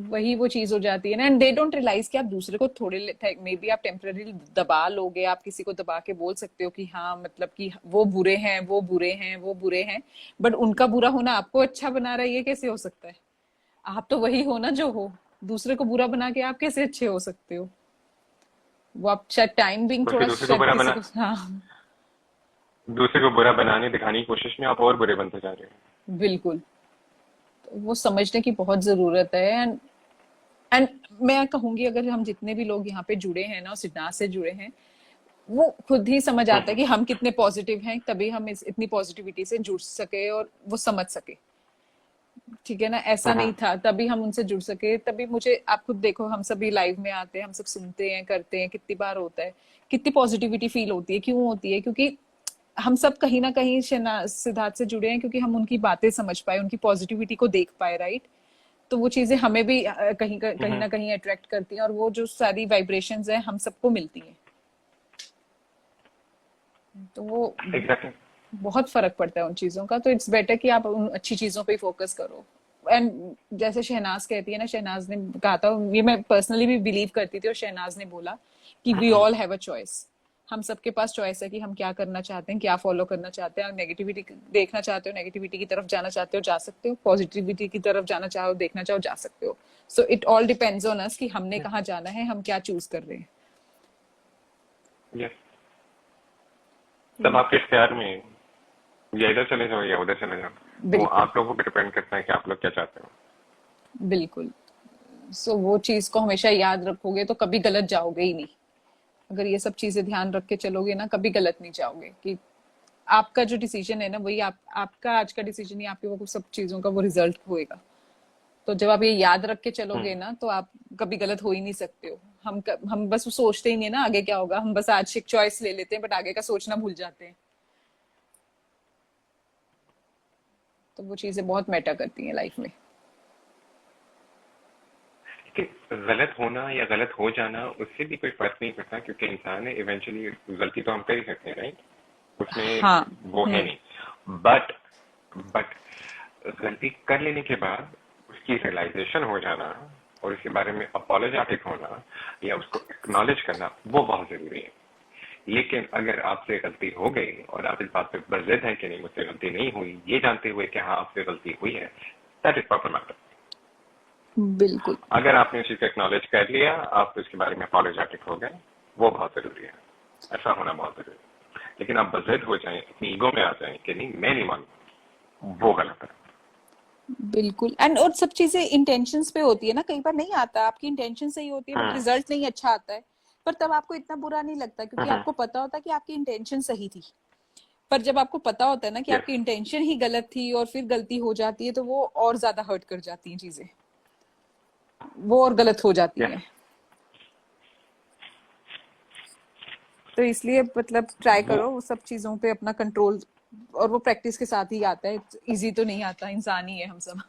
वही वो चीज हो जाती है ना, एंड दे डोंट रियलाइज कि आप दूसरे को थोड़े मे बी आप टेम्पररी दबा लोगे, आप किसी को दबा के बोल सकते हो कि हाँ मतलब कि वो बुरे हैं, वो बुरे हैं, वो बुरे हैं, बट उनका बुरा होना आपको अच्छा बना रहा है, ये कैसे हो सकता है। आप तो वही हो ना जो हो, दूसरे को बुरा बना के आप कैसे अच्छे हो सकते हो। वो आप शायद टाइम बिंग थोड़ा शायद किसी को, हाँ दूसरे को बुरा बनाने दिखाने की कोशिश में आप और बुरे बनते जा रहे हो। बिल्कुल। तो वो समझने की बहुत जरूरत है। एंड मैं कहूंगी अगर हम जितने भी लोग यहाँ पे जुड़े हैं ना, सिद्धार्थ से जुड़े हैं, वो खुद ही समझ आता है कि हम कितने पॉजिटिव हैं, तभी हम इतनी पॉजिटिविटी से जुड़ सके और वो समझ सके। ठीक है ना, ऐसा नहीं था तभी हम उनसे जुड़ सके। तभी मुझे, आप खुद देखो, हम सभी लाइव में आते हैं, हम सब सुनते हैं, करते हैं, कितनी बार होता है, कितनी पॉजिटिविटी फील होती है। क्यों होती है? क्योंकि हम सब कहीं ना कहीं सिद्धार्थ से जुड़े हैं, क्योंकि हम उनकी बातें समझ पाए, उनकी पॉजिटिविटी को देख पाए, राइट। तो वो चीजें हमें भी कहीं ना कहीं अट्रैक्ट करती हैं, और वो जो सारी वाइब्रेशंस हैं हम सबको मिलती हैं। तो वो बहुत फर्क पड़ता है उन चीजों का। तो इट्स बेटर कि आप उन अच्छी चीजों पे फोकस करो। एंड जैसे शहनाज कहती है ना, शहनाज ने कहा था, ये मैं पर्सनली भी बिलीव करती थी, और शहनाज ने बोला कि we all have a choice. हम सबके पास चॉइस है कि हम क्या करना चाहते हैं, क्या फॉलो करना चाहते हैं। नेगेटिविटी देखना चाहते हो, नेगेटिविटी की तरफ जाना चाहते हो, जा सकते हो। पॉजिटिविटी की तरफ जाना चाहो, देखना चाहो, जा सकते हो। So it all depends on us कि हमने कहाँ जाना है, हम क्या चूज कर रहे हैं। सब आपके इख्तियार में, या इधर चले जाओ या उधर चले जाओ, वो आप लोगों पर डिपेंड करता है कि आप लोग क्या चाहते हो। बिल्कुल। सो वो चीज को हमेशा याद रखोगे तो कभी गलत जाओगे ही नहीं। अगर ये सब चीजें ध्यान रख के चलोगे ना, कभी गलत नहीं जाओगे। कि आपका जो डिसीजन है ना, वही आपका आज का डिसीजन ही आपके वो सब चीजों का वो रिजल्ट होएगा। तो जब आप ये याद रख के चलोगे ना, तो आप कभी गलत हो ही नहीं सकते हो। हम बस सोचते ही नहीं ना आगे क्या होगा, हम बस आज एक चॉइस ले लेते हैं, बट आगे का सोचना भूल जाते हैं। तो वो चीजें बहुत मैटर करती हैं लाइफ में। गलत होना या गलत हो जाना, उससे भी कोई फर्क नहीं पड़ता, क्योंकि इंसान है, इवेंचुअली गलती तो हम कर ही सकते हैं, राइट। उसमें वो है नहीं। बट गलती कर लेने के बाद उसकी रियलाइजेशन हो जाना और उसके बारे में अपोलोजेटिक होना या उसको एक्नॉलेज करना, वो बहुत जरूरी है। लेकिन अगर आपसे गलती हो गई और आप इस बात पे बज़िद हैं कि नहीं, मुझसे गलती नहीं हुई, ये जानते हुए कि हाँ आपसे गलती हुई है, दैट इज प्रॉब्लमैटिक। बिल्कुल। अगर आपने उसी को एक्नॉलेज कर लिया, आप उसके बारे में अपोलोजेटिक हो गए, वो बहुत जरूरी है। ऐसा होना बहुत जरूरी है। लेकिन आप बज़िद हो जाएं, अपनी ईगो में आ जाएं कि नहीं मैं नहीं मानूंगा, वो गलत है। बिल्कुल। एंड और सब चीजें इंटेंशंस पे होती है ना, कई बार नहीं आता, आपकी इंटेंशन सही होती है बट हम्म। रिजल्ट नहीं अच्छा आता है, पर तब आपको इतना बुरा नहीं लगता क्योंकि हम्म। आपको पता होता है कि आपकी इंटेंशन सही थी। पर जब आपको पता होता है ना कि यस। आपकी इंटेंशन ही गलत थी और फिर गलती हो जाती है, तो वो और ज्यादा हर्ट कर जाती हैं चीजें, वो और गलत हो जाती यस। हैं। तो इसलिए मतलब ट्राई वो करो वो सब चीजों पे अपना कंट्रोल, और वो प्रैक्टिस के साथ ही आता है, इजी तो नहीं आता, इंसान ही है हम सब।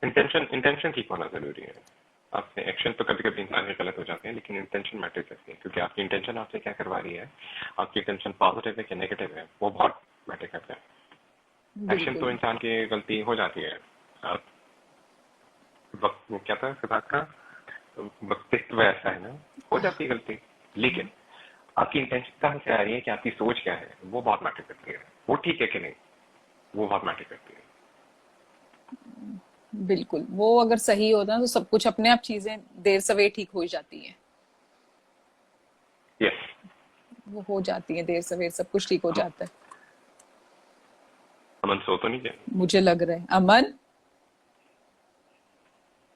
इंटेंशन इंटेंशन ठीक होना जरूरी है। आपके एक्शन तो कभी कभी इंसान के गलत हो जाते हैं, लेकिन इंटेंशन मैटर करती है, क्योंकि आपकी इंटेंशन आपसे क्या करवा रही है, आपकी इंटेंशन पॉजिटिव है कि नेगेटिव है, वो बहुत मैटर करता है। एक्शन तो बिल्कुल। इंसान की गलती हो जाती है। आप वक्त वो क्या था सिद्धार्थ का, वक्तित्व ऐसा है ना, हो जाती है गलती, लेकिन आपकी इंटेंशन कहाँ से आ रही है, कि आपकी सोच क्या है, वो बहुत मैटर करती है। वो ठीक है कि नहीं, वो बहुत मैटर करती है। बिल्कुल, वो अगर सही होता है तो सब कुछ अपने आप चीजें देर सवेर ठीक हो जाती हैं। यस। वो हो जाती है देर सवेर, सब कुछ ठीक हो जाता है। अमन सो तो नहीं गया? मुझे लग रहा है अमन,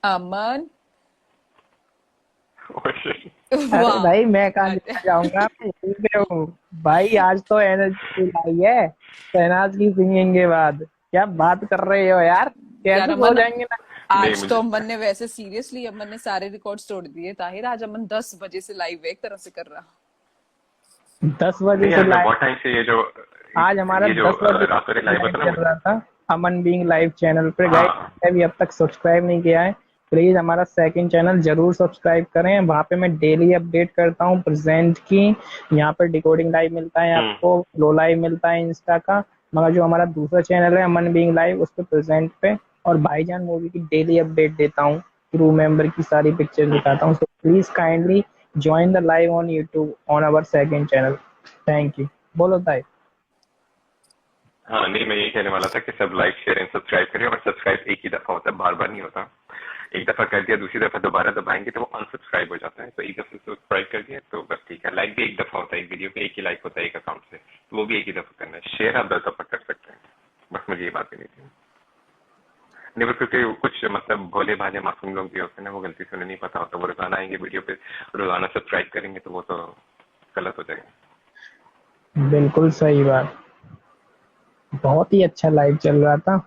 अमन। अरे वाह। भाई मैं कहाँ चला जाऊंगा, मैं यहीं पे हूँ। भाई आज तो एनर्जी लाई है शहनाज की सिंगिंग के बाद। क्या बात कर रहे हो यार, यार कैसे सो अमन, जाएंगे ना। नहीं आज तो मुझे, अमन ने वैसे सीरियसली, अमन ने सारे रिकॉर्ड तोड़ दिए ताहिर। आज अमन 10 बजे से लाइव है एक तरह से कर रहा। 10 बजे नहीं से यार मैं लाइव। बहुत टाइम से आज हमारा ये जो 10 बजे रातों रे लाइव लाइव होता ना चल रहा था अमन बीइंग लाइव चैनल पे। गाइस हाँ। अभी अब तक सब्सक्राइब नहीं किया है, प्लीज हमारा सेकंड चैनल जरूर सब्सक्राइब करें। वहां पे मैं डेली अपडेट करता हूँ प्रेजेंट की। यहाँ पर डिकोडिंग लाइव मिलता है हम्म। आपको, लो लाइव मिलता है इंस्टा का। मगर जो हमारा दूसरा चैनल है अमन बीइंग लाइव, उस पे प्रेजेंट पे और भाईजान मूवी की डेली अपडेट देता हूँ। क्रू मेंबर की सारी पिक्चर दिखाता हूँ। So please kindly join the live on YouTube on our second channel. Thank you. बोलो ताई। हाँ नहीं, मैं यही कहने वाला था कि सब लाइक शेयर एंड सब्सक्राइब करें, और सब्सक्राइब एक ही दफा होता है, बार बार नहीं होता। एक दफा कर दिया, दूसरी दफा दोबारा दबाएंगे तो वो अनसब्सक्राइब हो जाता है। तो एक दफा सब्सक्राइब कर दिया तो बस ठीक है। लाइक भी एक दफा होता है, एक वीडियो पे एक ही लाइक होता है एक अकाउंट से, तो वो भी एक ही दफा करना है। शेयर आप 10 दफा कर सकते हैं। बस मुझे ये बात करनी थी। नहीं बस क्योंकि कुछ मतलब भोले भाले मासूम लोग भी होते हैं ना, वो गलती से उन्हें नहीं पता होता, वो रोजाना आएंगे वीडियो पे, रोजाना सब्सक्राइब करेंगे, तो वो तो गलत हो जाएगा। बिल्कुल सही बात। बहुत ही अच्छा लाइव चल रहा था।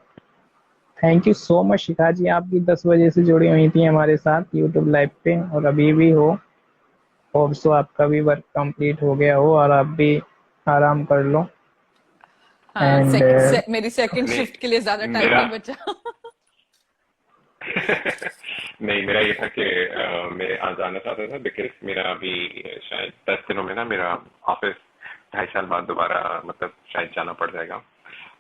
Thank you so much Shikha जी, आप भी 10 बजे से जुड़ी हुई थी हमारे साथ यूट्यूब लाइव पे और अभी भी हो। होप सो आपका भी वर्क कंप्लीट हो गया हो और आप भी आराम कर लो। हाँ, एंड मेरी सेकंड नहीं शिफ्ट के लिए ज्यादा टाइम मेरा नहीं बचा। नहीं मेरा ये था कि मैं आज आना चाहता था, बिकॉज मेरा अभी शायद 10 दिनों में ना मेरा ऑफिस 2.5 साल बाद दोबारा मतलब शायद जाना पड़ जाएगा।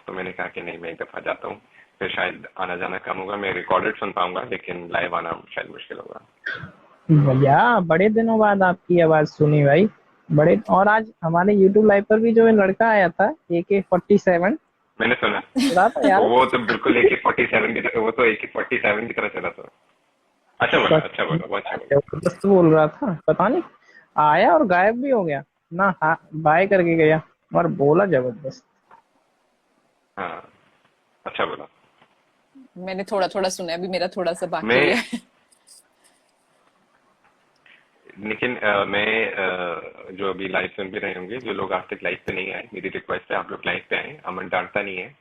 तो मैंने कहा कि नहीं, मैं एक दफा जाता हूँ, फिर शायद आना जाना कम होगा, मैं रिकॉर्डेड सुन पाऊंगा, लेकिन लाइव आना शायद मुश्किल होगा। भैया बड़े दिनों बाद आपकी आवाज सुनी भाई। बड़े। और आज हमारे यूट्यूब लाइव पर भी जो ये लड़का आया था AK-47 मैंने सुना। रहा था यार। वो तो बिल्कुल AK-47 की तरह, वो तो AK-47 की तरह चला था। अच्छा बोला, अच्छा बोला, वो अच्छा बोला। जबरदस्त बोल रहा था, पता नहीं आया और गायब भी हो गया ना। हाँ बाय करके गया और बोला जबरदस्त। हाँ अच्छा बोला। मैंने थोड़ा थोड़ा सुना है, अभी मेरा थोड़ा सा बाकी मैं है। लेकिन जो अभी लाइव सुन भी रहे होंगे, जो लोग आज तक लाइव पे नहीं आए, मेरी रिक्वेस्ट है आप लोग लाइव पे आए। अमन डांटता नहीं है,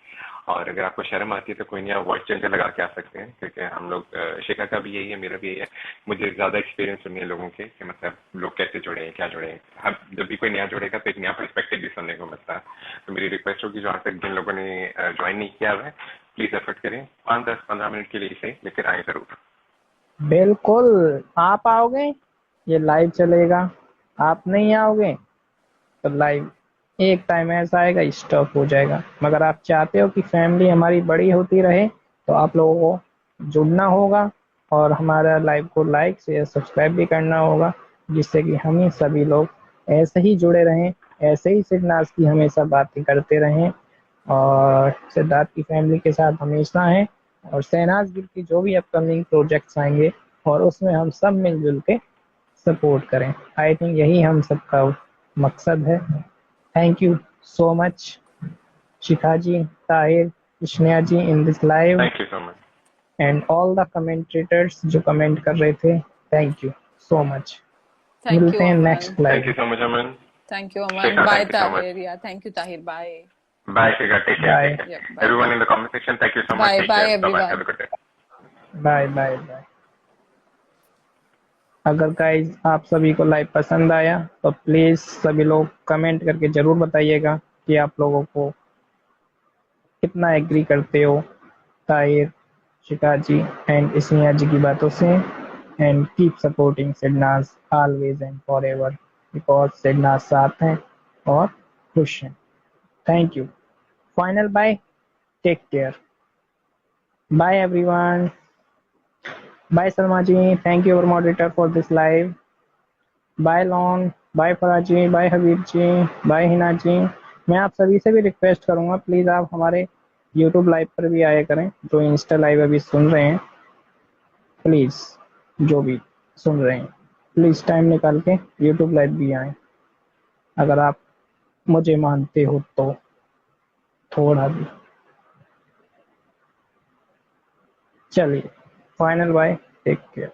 और अगर आपको शर्म आती है तो कोई नहीं, आप वॉइस चेंजर लगा के आ सकते हैं, क्योंकि हम लोग शिखा का भी यही है, मेरा भी यही है। मुझे ज्यादा एक्सपीरियंस सुननी है लोगों के, कि मतलब लोग कैसे जुड़े हैं, क्या जुड़े हैं। अब जब भी कोई नया जुड़ेगा तो एक नया पर्सपेक्टिव भी सुनने को मिलता है। तो मेरी रिक्वेस्ट होगी, जो आज तक जिन लोगों ने ज्वाइन नहीं किया हुआ है, प्लीज एफर्ट करें, 5, 10, 15 मिनट के लिए इसे लेकर आए जरूर। बिल्कुल। आप आओगे ये लाइव चलेगा, आप नहीं आओगे तो लाइव एक टाइम ऐसा आएगा स्टॉप हो जाएगा। मगर आप चाहते हो कि फैमिली हमारी बड़ी होती रहे तो आप लोगों को जुड़ना होगा और हमारा लाइव को लाइक शेयर सब्सक्राइब भी करना होगा, जिससे कि हम ही सभी लोग ऐसे ही जुड़े रहें, ऐसे ही सिद्धनाथ की हमेशा बातें करते रहें और सिद्धार्थ की फैमिली के साथ हमेशा हैं। और शहनाज गिल की जो भी अपकमिंग प्रोजेक्ट्स आएंगे और उसमें हम सब मिलजुल के सपोर्ट करें। आई थिंक यही हम सबका मकसद है। Thank you so much. Shikha ji, Tahir, Sneha ji in this live thank you so much. And all the commentators जो कमेंट कर रहे थे, thank you so much. Thank you मिलते हैं Aman. Next live thank you में। So much Aman. Thank you Aman. Shikha, bye thank you so much. Tahir. Yeah thank you Tahir. Bye. Bye, Shikha. Take care. Bye Take care. Yeah bye Everyone bye. in the comment section, thank you so much. Bye Take bye care. Bye bye. Everyone. Have a good day. Bye bye bye. अगर guys आप सभी को live पसंद आया तो please सभी लोग comment करके जरूर बताइएगा कि आप लोगों को कितना एग्री करते हो ताहिर, शिखा जी एंड स्नेहा जी की बातों से। And keep supporting SidNaaz always and for ever, because SidNaaz साथ हैं और खुश हैं। Thank you. Final bye. Take care. Bye everyone. Bye Salma ji, thank you our moderator for this live. Bye लॉन, bye Faraz ji, bye Habib ji, bye Hina ji. मैं आप सभी से भी रिक्वेस्ट करूंगा, प्लीज आप हमारे यूट्यूब लाइव पर भी आया करें। जो इंस्टा लाइव अभी सुन रहे हैं, प्लीज जो भी सुन रहे हैं, प्लीज टाइम निकाल के यूट्यूब लाइव भी आए, अगर आप मुझे मानते हो तो थोड़ा भी। चलिए, फाइनल बाय, टेक केयर।